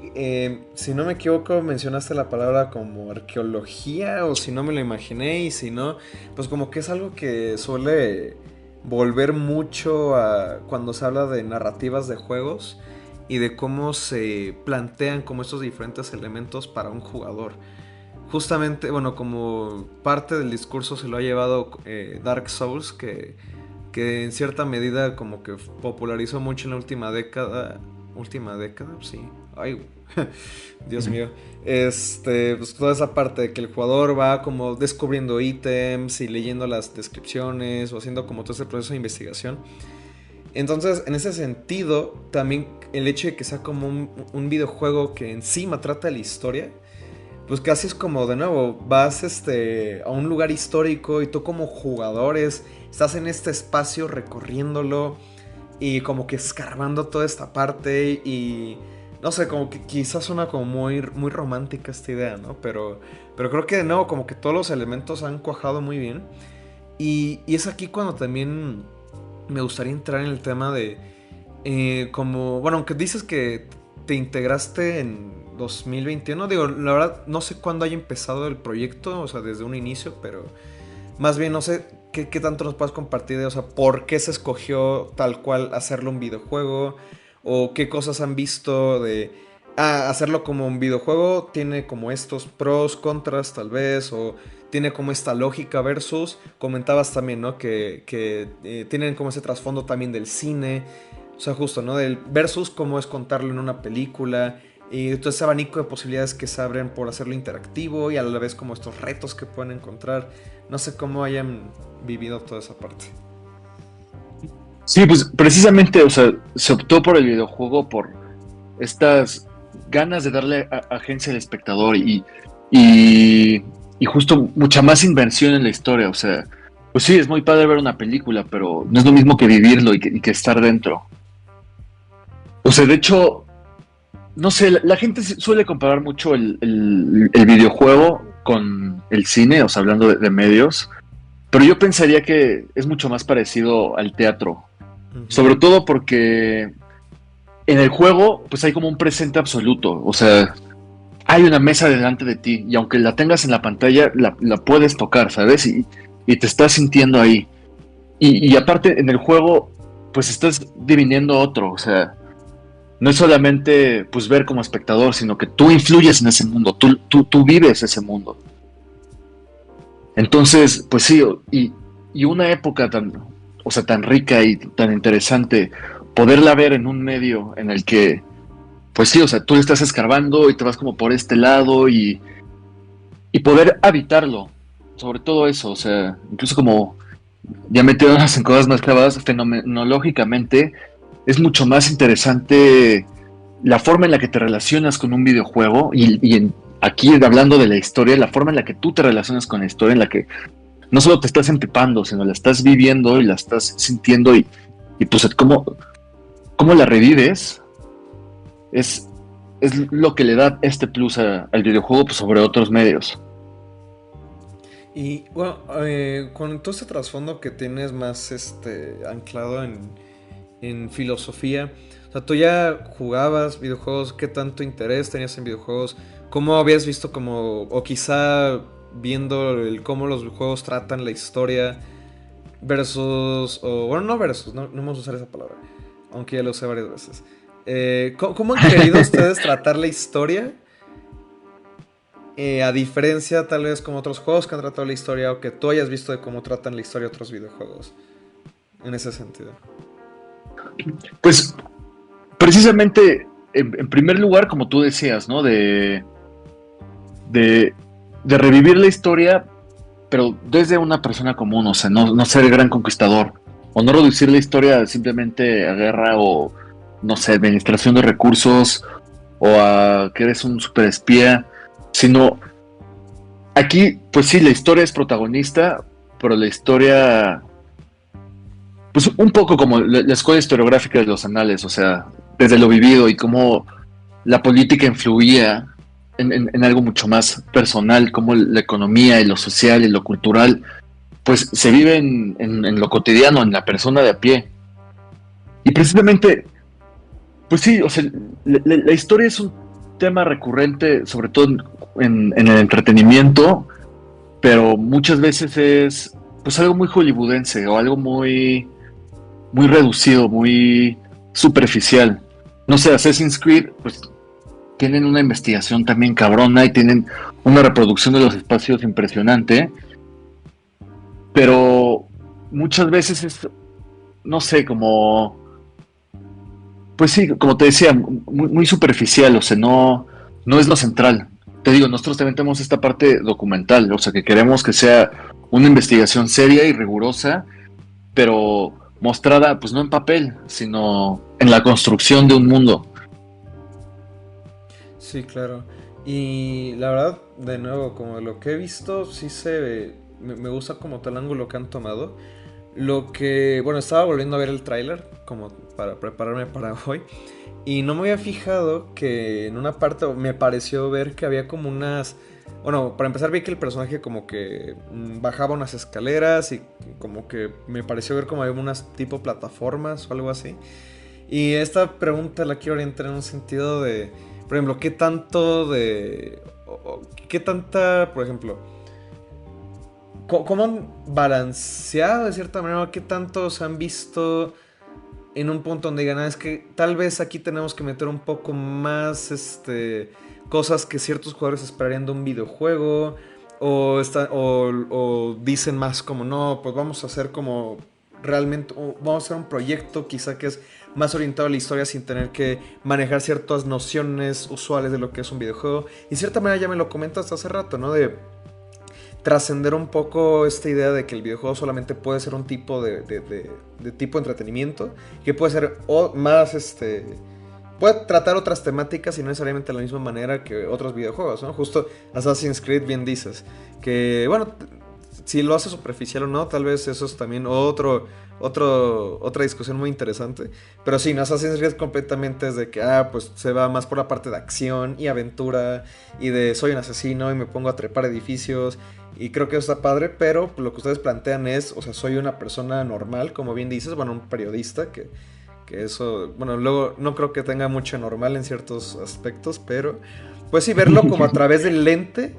[SPEAKER 1] si no me equivoco mencionaste la palabra como arqueología o si no me lo imaginé y si no, pues como que es algo que suele volver mucho a cuando se habla de narrativas de juegos y de cómo se plantean como estos diferentes elementos para un jugador. Justamente, bueno, como parte del discurso se lo ha llevado Dark Souls, que en cierta medida como que popularizó mucho en la última década, sí, ay, Dios mío, pues toda esa parte de que el jugador va como descubriendo ítems y leyendo las descripciones o haciendo como todo ese proceso de investigación. Entonces, en ese sentido, también el hecho de que sea como un videojuego que encima trata de la historia, pues casi es como de nuevo, vas a un lugar histórico y tú como jugadores estás en este espacio recorriéndolo y como que escarbando toda esta parte y no sé, como que quizás suena como muy romántica esta idea, ¿no? Pero creo que de nuevo como que todos los elementos han cuajado muy bien y es aquí cuando también me gustaría entrar en el tema de como, bueno, aunque dices que te integraste en 2021, digo, la verdad no sé cuándo haya empezado el proyecto, o sea, desde un inicio, pero más bien no sé qué tanto nos puedes compartir de, o sea, por qué se escogió tal cual hacerlo un videojuego, o qué cosas han visto de, hacerlo como un videojuego tiene como estos pros, contras tal vez, o tiene como esta lógica versus, comentabas también, ¿no? Que tienen como ese trasfondo también del cine, o sea, justo, ¿no? Del versus cómo es contarlo en una película y todo ese abanico de posibilidades que se abren por hacerlo interactivo y a la vez como estos retos que pueden encontrar. No sé cómo hayan vivido toda esa parte.
[SPEAKER 2] Sí, pues precisamente, o sea, se optó por el videojuego por estas ganas de darle agencia al espectador y, y justo mucha más inversión en la historia. O sea, pues sí, es muy padre ver una película, pero no es lo mismo que vivirlo y que estar dentro. O sea, de hecho, no sé, la gente suele comparar mucho el videojuego con el cine, o sea, hablando de medios, pero yo pensaría que es mucho más parecido al teatro,
[SPEAKER 1] Uh-huh.
[SPEAKER 2] sobre todo porque en el juego, pues hay como un presente absoluto, o sea, hay una mesa delante de ti y aunque la tengas en la pantalla, la puedes tocar, ¿sabes? Y te estás sintiendo ahí. Y aparte, en el juego, pues estás diviniendo otro, o sea, no es solamente pues ver como espectador, sino que tú influyes en ese mundo, tú vives ese mundo. Entonces, pues sí, y una época tan, o sea, tan rica y tan interesante, poderla ver en un medio en el que pues sí, o sea, tú le estás escarbando y te vas como por este lado y poder habitarlo, sobre todo eso, o sea, incluso como ya metiéndonos en cosas más clavadas, fenomenológicamente, es mucho más interesante la forma en la que te relacionas con un videojuego aquí hablando de la historia, la forma en la que tú te relacionas con la historia, en la que no solo te estás empipando, sino la estás viviendo y la estás sintiendo y pues cómo la revives es, es lo que le da este plus al videojuego pues, sobre otros medios.
[SPEAKER 1] Y bueno, con todo este trasfondo que tienes más anclado en filosofía, o sea, tú ya jugabas videojuegos, ¿qué tanto interés tenías en videojuegos? ¿Cómo habías visto como, o quizá viendo cómo los juegos tratan la historia versus, o bueno, no versus, no vamos a usar esa palabra, aunque ya lo usé varias veces. ¿Cómo han querido ustedes tratar la historia? A diferencia tal vez como otros juegos que han tratado la historia o que tú hayas visto de cómo tratan la historia otros videojuegos. En ese sentido.
[SPEAKER 2] Pues precisamente, en primer lugar, como tú decías, ¿no? De, de revivir la historia, pero desde una persona común, o sea, no ser el gran conquistador, o no reducir la historia simplemente a guerra o, no sé, administración de recursos, o a que eres un superespía, sino aquí, pues sí, la historia es protagonista, pero la historia, pues un poco como la escuela historiográfica de los anales, o sea, desde lo vivido y cómo la política influía en algo mucho más personal, como la economía y lo social y lo cultural, pues se vive en lo cotidiano, en la persona de a pie. Y precisamente, pues sí, o sea, la historia es un tema recurrente, sobre todo en el entretenimiento, pero muchas veces es pues algo muy hollywoodense o algo muy reducido, muy superficial. No sé, Assassin's Creed, pues tienen una investigación también cabrona y tienen una reproducción de los espacios impresionante, pero muchas veces es, no sé, como, pues sí, como te decía, muy superficial, o sea, no es lo central. Te digo, nosotros también tenemos esta parte documental, o sea, que queremos que sea una investigación seria y rigurosa, pero mostrada, pues no en papel, sino en la construcción de un mundo.
[SPEAKER 1] Sí, claro. Y la verdad, de nuevo, como de lo que he visto, sí me gusta como tal ángulo que han tomado. Lo que, bueno, estaba volviendo a ver el tráiler como para prepararme para hoy. Y no me había fijado que en una parte me pareció ver que había como unas... Bueno, para empezar vi que el personaje como que bajaba unas escaleras y como que me pareció ver como había unas tipo plataformas o algo así. Y esta pregunta la quiero orientar en un sentido de, por ejemplo, ¿qué tanto de... ¿Qué tanta, por ejemplo, cómo han balanceado de cierta manera? ¿Qué tanto se han visto en un punto donde digan, es que tal vez aquí tenemos que meter un poco más cosas que ciertos jugadores esperarían de un videojuego? O dicen más como, no, pues vamos a hacer como realmente, o vamos a hacer un proyecto quizá que es más orientado a la historia sin tener que manejar ciertas nociones usuales de lo que es un videojuego. Y de cierta manera ya me lo comentaste hace rato, ¿no? De trascender un poco esta idea de que el videojuego solamente puede ser un tipo de tipo de entretenimiento, que puede ser más puede tratar otras temáticas y no necesariamente de la misma manera que otros videojuegos, ¿no? Justo Assassin's Creed bien dices, que bueno, si lo hace superficial o no, tal vez eso es también otra discusión muy interesante. Pero sí, no, Assassin's Creed completamente es de que, pues se va más por la parte de acción y aventura y de soy un asesino y me pongo a trepar edificios. Y creo que eso está padre, pero lo que ustedes plantean es, o sea, soy una persona normal, como bien dices, bueno, un periodista, que eso, bueno, luego no creo que tenga mucho normal en ciertos aspectos, pero pues sí, verlo como a través del lente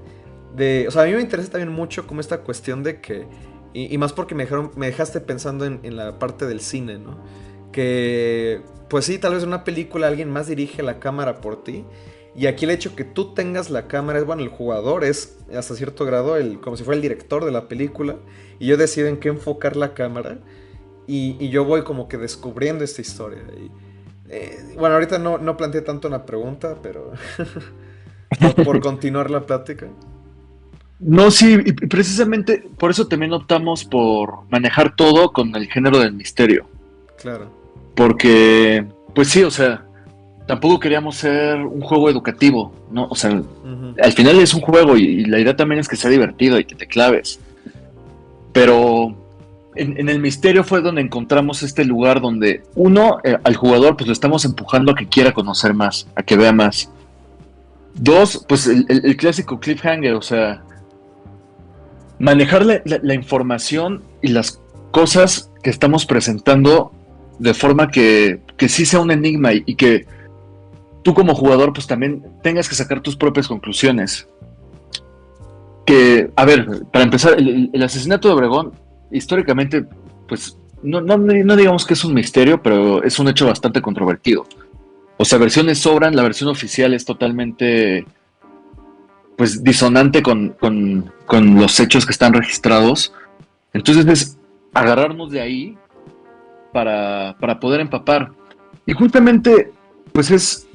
[SPEAKER 1] o sea, a mí me interesa también mucho como esta cuestión de que, y más porque me dejaste pensando en la parte del cine, ¿no? Que, pues sí, tal vez en una película alguien más dirige la cámara por ti. Y aquí el hecho que tú tengas la cámara es, bueno, el jugador es hasta cierto grado como si fuera el director de la película. Y yo decido en qué enfocar la cámara. Y yo voy como que descubriendo esta historia. Bueno, ahorita no planteé tanto una pregunta, pero por continuar la plática.
[SPEAKER 2] No, sí, y precisamente por eso también optamos por manejar todo con el género del misterio.
[SPEAKER 1] Claro.
[SPEAKER 2] Porque, pues sí, o sea, tampoco queríamos ser un juego educativo, ¿no? O sea,
[SPEAKER 1] Ujú.
[SPEAKER 2] al final es un juego y la idea también es que sea divertido y que te claves. Pero en el misterio fue donde encontramos este lugar donde, uno, al jugador, pues lo estamos empujando a que quiera conocer más, a que vea más. Dos, pues el clásico cliffhanger, o sea, manejar la información y las cosas que estamos presentando de forma que sí sea un enigma y que tú como jugador pues también tengas que sacar tus propias conclusiones. Que, a ver, para empezar, el asesinato de Obregón, históricamente, pues no digamos que es un misterio, pero es un hecho bastante controvertido. O sea, versiones sobran, la versión oficial es totalmente pues disonante con los hechos que están registrados. Entonces es agarrarnos de ahí para poder empapar. Y justamente, pues es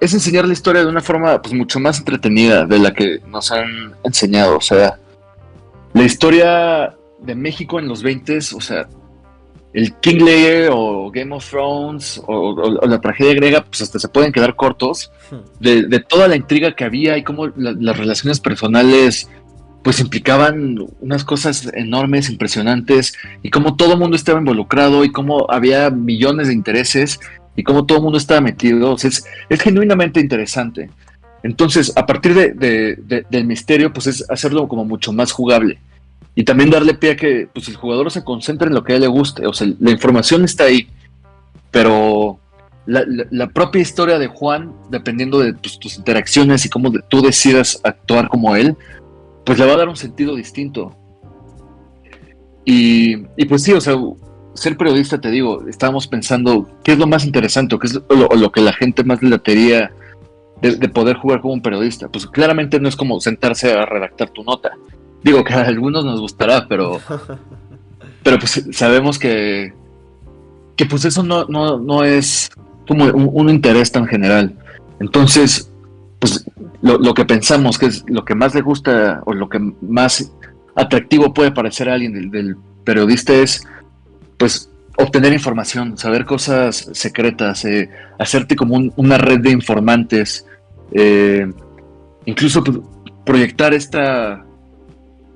[SPEAKER 2] enseñar la historia de una forma pues mucho más entretenida de la que nos han enseñado. O sea, la historia de México en los 20, o sea, el King Lear o Game of Thrones o la tragedia griega, pues hasta se pueden quedar cortos de toda la intriga que había y cómo las relaciones personales pues implicaban unas cosas enormes, impresionantes, y cómo todo el mundo estaba involucrado y cómo había millones de intereses y cómo todo el mundo estaba metido. O sea, es genuinamente interesante. Entonces, a partir del misterio, pues es hacerlo como mucho más jugable. Y también darle pie a que pues, el jugador se concentre en lo que a él le guste. O sea, la información está ahí, pero la propia historia de Juan, dependiendo de pues, tus interacciones y cómo tú decidas actuar como él, pues le va a dar un sentido distinto. Y pues sí, o sea, ser periodista, te digo, estábamos pensando qué es lo más interesante, o qué es lo que la gente más le latería de poder jugar como un periodista. Pues claramente no es como sentarse a redactar tu nota. Digo que a algunos nos gustará, pero pues sabemos que pues eso no es como un interés tan general. Entonces, pues lo que pensamos que es lo que más le gusta o lo que más atractivo puede parecer a alguien del periodista es pues obtener información, saber cosas secretas, hacerte como una red de informantes, eh, incluso pues, proyectar esta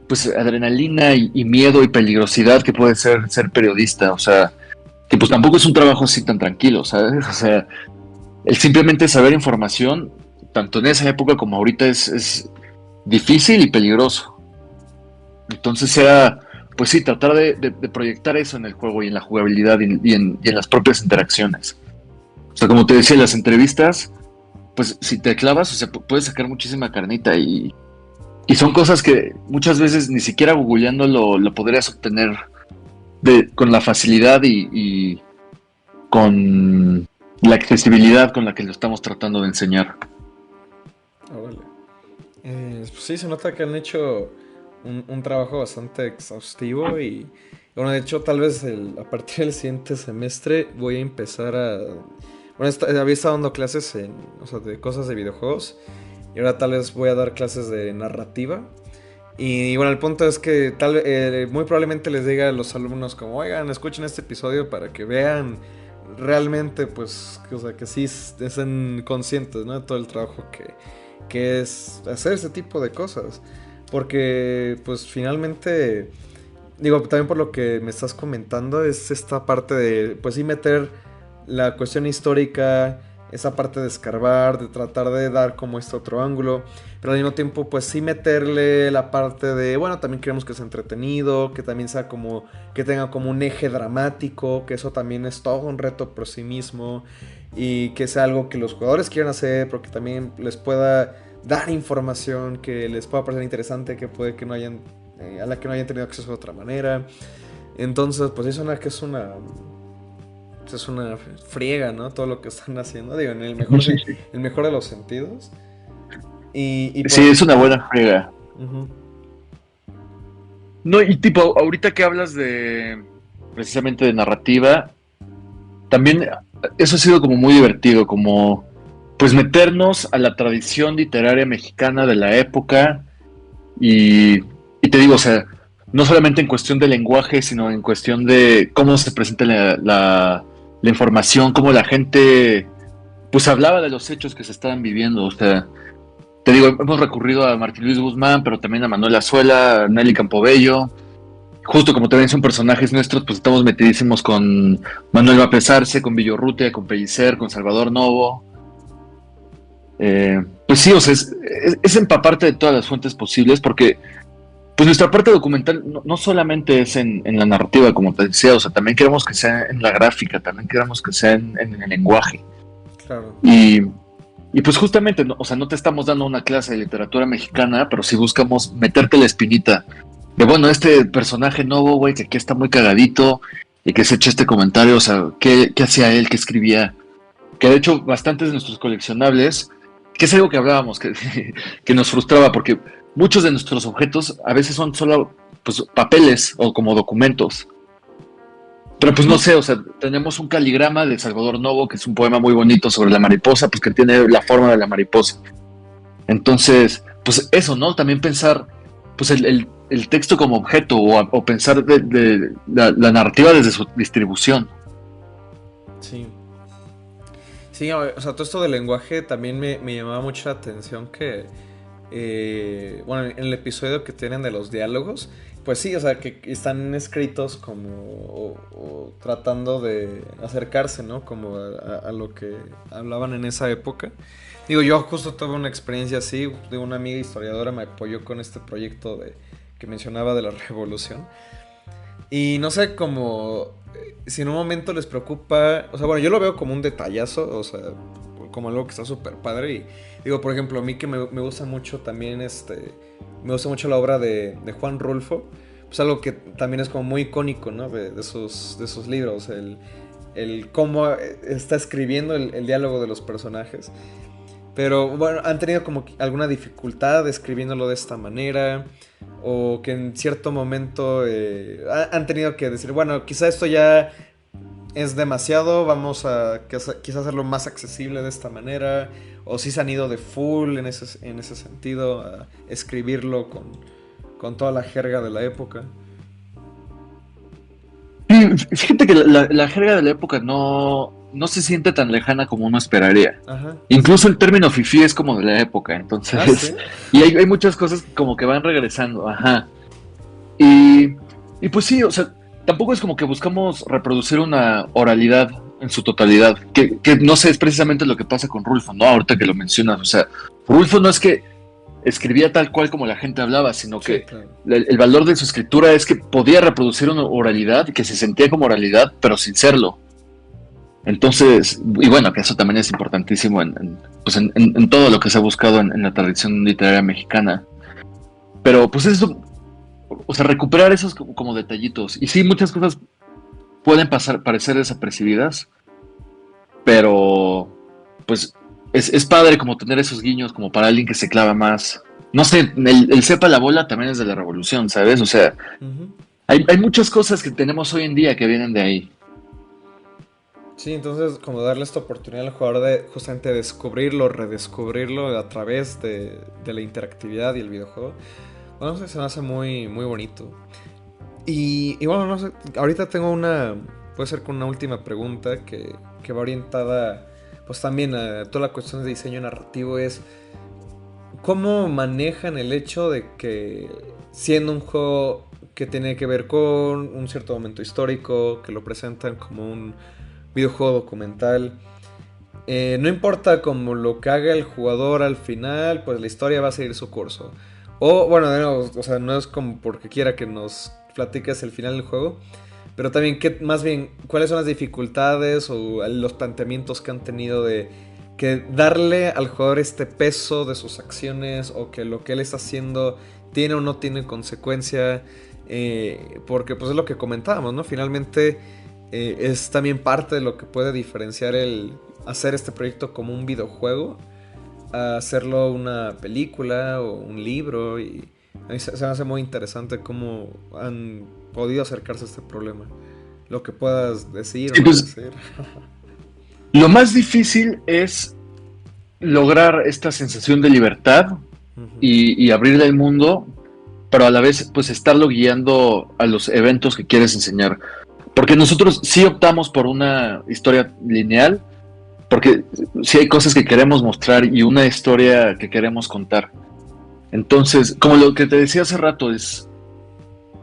[SPEAKER 2] pues adrenalina y miedo y peligrosidad que puede ser periodista, o sea, que pues tampoco es un trabajo así tan tranquilo, ¿sabes? O sea, el simplemente saber información, tanto en esa época como ahorita, es difícil y peligroso. Entonces era, pues sí, tratar de proyectar eso en el juego y en la jugabilidad y en las propias interacciones. O sea, como te decía, las entrevistas, pues si te clavas, o sea, puedes sacar muchísima carnita y son cosas que muchas veces ni siquiera googleando lo podrías obtener con la facilidad y con la accesibilidad con la que lo estamos tratando de enseñar.
[SPEAKER 1] Órale. Pues sí, se nota que han hecho un trabajo bastante exhaustivo y bueno, de hecho tal vez a partir del siguiente semestre voy a empezar a... Bueno, había estado dando clases o sea, de cosas de videojuegos y ahora tal vez voy a dar clases de narrativa. Y bueno, el punto es que muy probablemente les diga a los alumnos como, oigan, escuchen este episodio para que vean realmente, pues, o sea, que sí estén conscientes, ¿no? De todo el trabajo que es hacer ese tipo de cosas. Porque, pues, finalmente, digo, también por lo que me estás comentando, es esta parte de, pues sí, meter la cuestión histórica, esa parte de escarbar, de tratar de dar como este otro ángulo, pero al mismo tiempo, pues sí meterle la parte de, bueno, también queremos que sea entretenido, que también sea como, que tenga como un eje dramático, que eso también es todo un reto por sí mismo, y que sea algo que los jugadores quieran hacer, porque también les pueda dar información que les pueda parecer interesante, que puede que no hayan a la que no hayan tenido acceso de otra manera. Entonces, pues eso es una friega, ¿no? Todo lo que están haciendo, digo, en el mejor de los sentidos. Y
[SPEAKER 2] Sí,
[SPEAKER 1] por...
[SPEAKER 2] es una buena frega.
[SPEAKER 1] Ujú.
[SPEAKER 2] No, y tipo, ahorita que hablas de precisamente de narrativa, también eso ha sido como muy divertido, como pues meternos a la tradición literaria mexicana de la época y te digo, o sea, no solamente en cuestión de lenguaje, sino en cuestión de cómo se presenta la información, cómo la gente pues hablaba de los hechos que se estaban viviendo, o sea, te digo, hemos recurrido a Martín Luis Guzmán, pero también a Manuel Azuela, a Nelly Campobello. Justo como también son personajes nuestros, pues estamos metidísimos con Manuel Mapesarce, con Villorrutia, con Pellicer, con Salvador Novo. Pues sí, o sea, es empaparte de todas las fuentes posibles, porque pues nuestra parte documental no solamente es en la narrativa, como te decía, o sea, también queremos que sea en la gráfica, también queremos que sea en el lenguaje.
[SPEAKER 1] Claro.
[SPEAKER 2] Y, y pues justamente, o sea, no te estamos dando una clase de literatura mexicana, pero sí buscamos meterte la espinita de, bueno, este personaje nuevo, güey, que aquí está muy cagadito y que se echa este comentario, o sea, ¿qué hacía él? ¿Qué escribía? Que de hecho bastantes de nuestros coleccionables, que es algo que hablábamos, que nos frustraba, porque muchos de nuestros objetos a veces son solo pues, papeles o como documentos. Pero pues no sé, o sea, tenemos un caligrama de Salvador Novo, que es un poema muy bonito sobre la mariposa, pues que tiene la forma de la mariposa. Entonces, pues eso, ¿no? También pensar pues el texto como objeto o pensar de la narrativa desde su distribución.
[SPEAKER 1] Sí. Sí, o sea, todo esto del lenguaje también me llamaba mucho la atención que, bueno, en el episodio que tienen de los diálogos, pues sí, o sea, que están escritos como o tratando de acercarse, ¿no? Como a lo que hablaban en esa época. Digo, yo justo tuve una experiencia así, de una amiga historiadora me apoyó con este proyecto de que mencionaba de la revolución. Y no sé, como si en un momento les preocupa, o sea, bueno, yo lo veo como un detallazo, o sea, como algo que está súper padre. Y digo, por ejemplo, a mí que me gusta mucho también, me gusta mucho la obra de Juan Rulfo, pues algo que también es como muy icónico, ¿no? De sus libros, el cómo está escribiendo el diálogo de los personajes. Pero bueno, han tenido como alguna dificultad escribiéndolo de esta manera. O que en cierto momento han tenido que decir, bueno, quizá esto ya es demasiado, vamos a quizás hacerlo más accesible de esta manera. O si se han ido de full en ese sentido a escribirlo con toda la jerga de la época.
[SPEAKER 2] Sí, fíjate que la jerga de la época no se siente tan lejana como uno esperaría.
[SPEAKER 1] Ajá.
[SPEAKER 2] Incluso el término fifí es como de la época,
[SPEAKER 1] Ah, sí.
[SPEAKER 2] entonces, y hay muchas cosas como que van regresando, ajá. Y, y pues sí, o sea, tampoco es como que buscamos reproducir una oralidad en su totalidad, que no sé, es precisamente lo que pasa con Rulfo, ¿no? Ahorita que lo mencionas, o sea, Rulfo no es que escribía tal cual como la gente hablaba, sino
[SPEAKER 1] Sí,
[SPEAKER 2] que
[SPEAKER 1] claro.
[SPEAKER 2] el valor de su escritura es que podía reproducir una oralidad, que se sentía como oralidad, pero sin serlo. Entonces, y bueno, que eso también es importantísimo pues en todo lo que se ha buscado en la tradición literaria mexicana. Pero pues eso, o sea, recuperar esos como detallitos. Y sí, muchas cosas pueden parecer desapercibidas, pero pues es padre como tener esos guiños como para alguien que se clava más. No sé, el sepa la bola también es de la revolución, ¿sabes? O sea,
[SPEAKER 1] Ujú.
[SPEAKER 2] hay muchas cosas que tenemos hoy en día que vienen de ahí.
[SPEAKER 1] Sí, entonces como darle esta oportunidad al jugador de justamente descubrirlo, redescubrirlo a través de la interactividad y el videojuego. Bueno, no sé, se me hace muy, muy bonito. Y bueno, no sé, ahorita tengo puede ser con una última pregunta que va orientada pues también a toda la cuestión de diseño narrativo es ¿cómo manejan el hecho de que siendo un juego que tiene que ver con un cierto momento histórico, que lo presentan como un videojuego documental, no importa como lo que haga el jugador al final, pues la historia va a seguir su curso? O bueno, de nuevo, o sea, no es como porque quiera que nos platiques el final del juego, pero también más bien, ¿cuáles son las dificultades o los planteamientos que han tenido de que darle al jugador este peso de sus acciones o que lo que él está haciendo tiene o no tiene consecuencia? Porque pues es lo que comentábamos, ¿no? Finalmente es también parte de lo que puede diferenciar el hacer este proyecto como un videojuego a hacerlo una película o un libro. Y a mí se me hace muy interesante cómo han podido acercarse a este problema. Lo que puedas decir o
[SPEAKER 2] Sí,
[SPEAKER 1] no
[SPEAKER 2] pues
[SPEAKER 1] decir.
[SPEAKER 2] Lo más difícil es lograr esta sensación de libertad y abrirle el mundo, pero a la vez pues estarlo guiando a los eventos que quieres enseñar. Porque nosotros sí optamos por una historia lineal, porque sí hay cosas que queremos mostrar y una historia que queremos contar. Entonces, como lo que te decía hace rato,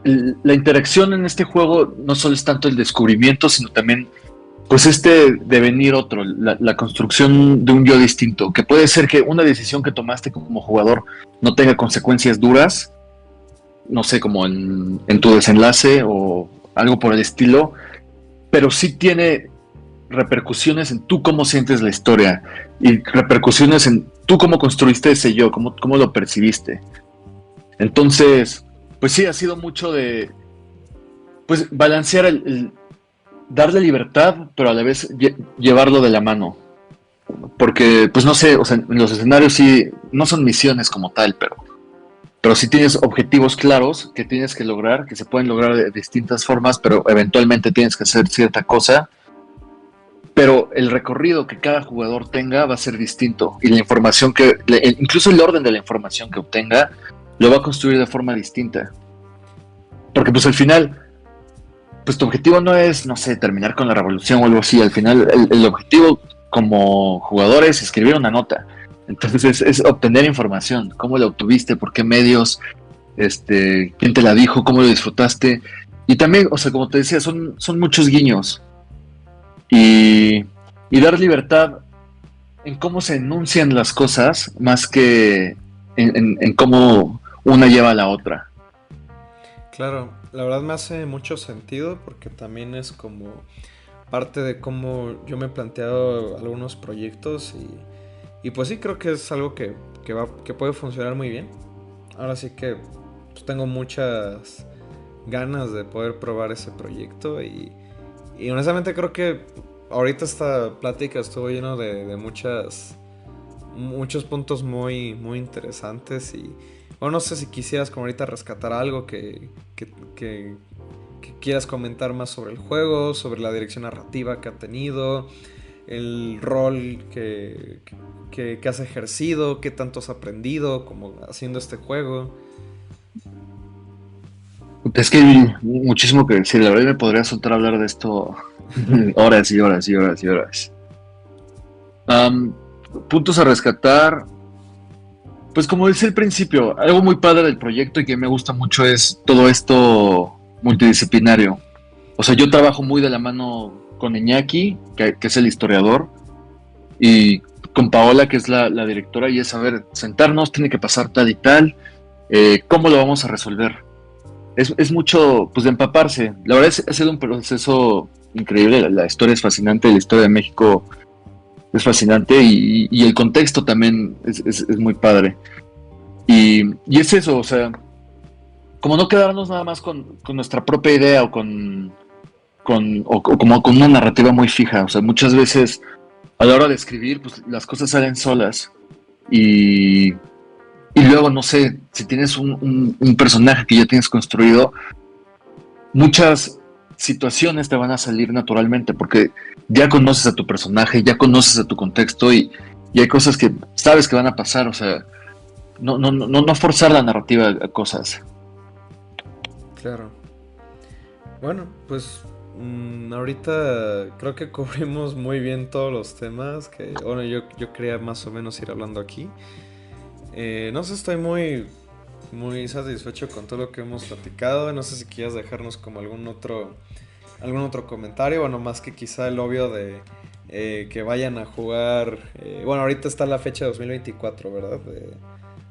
[SPEAKER 2] la interacción en este juego no solo es tanto el descubrimiento, sino también pues este devenir otro, la construcción de un yo distinto, que puede ser que una decisión que tomaste como jugador no tenga consecuencias duras, no sé, como en tu desenlace o algo por el estilo, pero sí tiene repercusiones en tú cómo sientes la historia y repercusiones en tú cómo construiste ese yo, cómo lo percibiste. Entonces, pues sí, ha sido mucho de pues balancear darle libertad, pero a la vez llevarlo de la mano. Porque, pues no sé, o sea, en los escenarios sí, no son misiones como tal, pero sí tienes objetivos claros que tienes que lograr, que se pueden lograr de distintas formas, pero eventualmente tienes que hacer cierta cosa. Pero el recorrido que cada jugador tenga va a ser distinto y la información incluso el orden de la información que obtenga, lo va a construir de forma distinta. Porque pues al final, pues tu objetivo no es, no sé, terminar con la revolución o algo así. Al final, el objetivo como jugador es escribir una nota. Entonces es obtener información. ¿Cómo la obtuviste? ¿Por qué medios? ¿Quién te la dijo? ¿Cómo lo disfrutaste? Y también, o sea, como te decía, son muchos guiños. Y dar libertad en cómo se enuncian las cosas más que en cómo una lleva a la otra.
[SPEAKER 1] Claro, la verdad me hace mucho sentido porque también es como parte de cómo yo me he planteado algunos proyectos y pues sí creo que es algo que puede funcionar muy bien. Ahora sí que pues, tengo muchas ganas de poder probar ese proyecto y honestamente creo que ahorita esta plática estuvo lleno de muchos puntos muy, muy interesantes y bueno, no sé si quisieras como ahorita rescatar algo que quieras comentar más sobre el juego, sobre la dirección narrativa que ha tenido, el rol que has ejercido, qué tanto has aprendido como haciendo este juego.
[SPEAKER 2] Es que hay muchísimo que decir, la verdad me podría soltar a hablar de esto horas y horas y horas y horas. Um, Puntos a rescatar. Pues como decía al principio, algo muy padre del proyecto y que me gusta mucho es todo esto multidisciplinario. O sea, yo trabajo muy de la mano con Iñaki, que es el historiador, y con Paola, que es la directora, y es saber, sentarnos, tiene que pasar tal y tal, ¿cómo lo vamos a resolver? Es mucho, pues, de empaparse. La verdad ha sido un proceso increíble, la historia es fascinante, la historia de México es fascinante y el contexto también es muy padre. Y es eso, o sea, como no quedarnos nada más con nuestra propia idea o o como con una narrativa muy fija. O sea, muchas veces a la hora de escribir, pues las cosas salen solas. Y, y luego, no sé, si tienes un personaje que ya tienes construido, muchas situaciones te van a salir naturalmente porque ya conoces a tu personaje, ya conoces a tu contexto y hay cosas que sabes que van a pasar, o sea, no forzar la narrativa a cosas.
[SPEAKER 1] Claro. Bueno, pues ahorita creo que cubrimos muy bien todos los temas que, bueno, yo quería más o menos ir hablando aquí. No sé, estoy muy, muy satisfecho con todo lo que hemos platicado. No sé si quieras dejarnos como algún otro comentario, bueno, más que quizá el obvio de que vayan a jugar. Bueno, ahorita está la fecha de 2024, ¿verdad?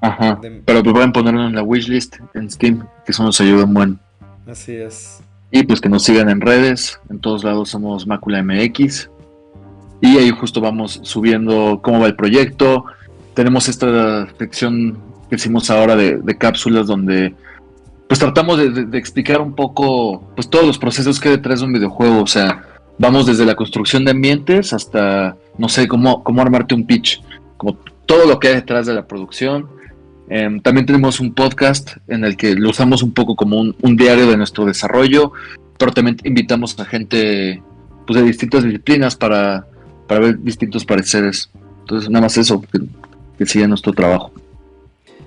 [SPEAKER 2] Ajá, pero pues pueden ponerlo en la wishlist en Steam, que eso nos ayuda un buen.
[SPEAKER 1] Así es.
[SPEAKER 2] Y pues que nos sigan en redes, en todos lados somos Mácula MX. Y ahí justo vamos subiendo cómo va el proyecto. Tenemos esta sección que hicimos ahora de cápsulas donde pues tratamos de explicar un poco pues todos los procesos que hay detrás de un videojuego. O sea, vamos desde la construcción de ambientes hasta, no sé, cómo armarte un pitch. Como todo lo que hay detrás de la producción. También tenemos un podcast en el que lo usamos un poco como un diario de nuestro desarrollo, pero también invitamos a gente pues, de distintas disciplinas para ver distintos pareceres. Entonces, nada más eso, que siga nuestro trabajo.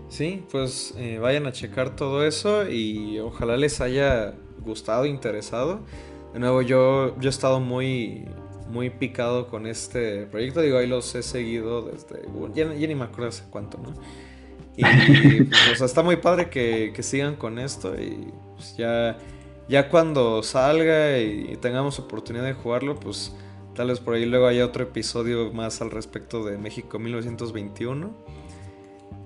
[SPEAKER 1] Sí, pues vayan a checar todo eso y ojalá les haya gustado, interesado. De nuevo, yo he estado muy picado con este proyecto. Digo, ahí los he seguido desde... Ya ni me acuerdo hace cuánto, ¿no? Y pues, o sea, está muy padre que sigan con esto y pues ya cuando salga y tengamos oportunidad de jugarlo, pues tal vez por ahí luego haya otro episodio más al respecto de México 1921.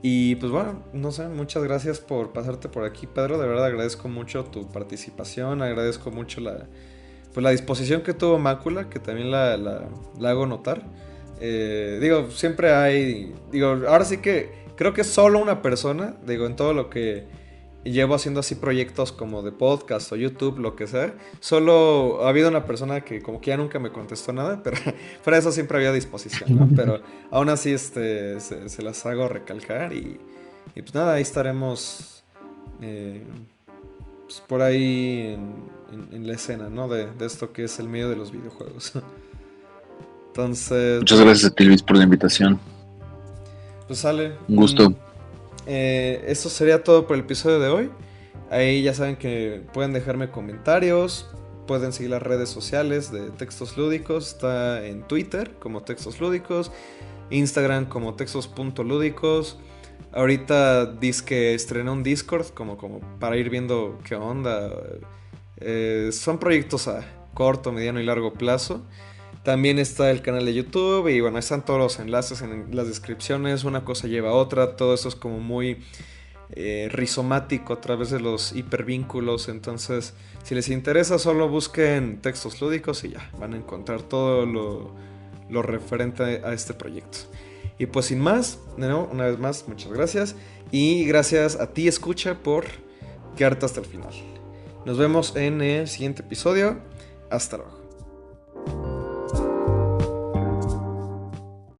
[SPEAKER 1] Y pues bueno, no sé, muchas gracias por pasarte por aquí, Pedro. De verdad agradezco mucho tu participación, agradezco mucho pues la disposición que tuvo Mácula, que también la hago notar. Digo, siempre hay, digo, ahora sí que creo que solo una persona, digo, en todo lo que llevo haciendo así proyectos como de podcast o YouTube, lo que sea, solo ha habido una persona que como que ya nunca me contestó nada, pero para eso siempre había disposición, ¿no? Pero aún así se las hago recalcar y pues nada, ahí estaremos eh, pues por ahí en la escena, ¿no? De esto que es el medio de los videojuegos. Entonces,
[SPEAKER 2] Muchas gracias a ti, Luis, por la invitación.
[SPEAKER 1] pues sale.
[SPEAKER 2] Un gusto.
[SPEAKER 1] Eso sería todo por el episodio de hoy. Ahí ya saben que pueden dejarme comentarios, pueden seguir las redes sociales de Textos Lúdicos. Está en Twitter como Textos Lúdicos, Instagram como textos.lúdicos. Ahorita dice que estrené un Discord como para ir viendo qué onda. Son proyectos a corto, mediano y largo plazo. También está el canal de YouTube y bueno, están todos los enlaces en las descripciones, una cosa lleva a otra, todo eso es como muy rizomático a través de los hipervínculos, entonces si les interesa solo busquen Textos Lúdicos y ya, van a encontrar todo lo referente a este proyecto. Y pues sin más, de nuevo, una vez más, muchas gracias y gracias a ti escucha por quedarte hasta el final. Nos vemos en el siguiente episodio, hasta luego.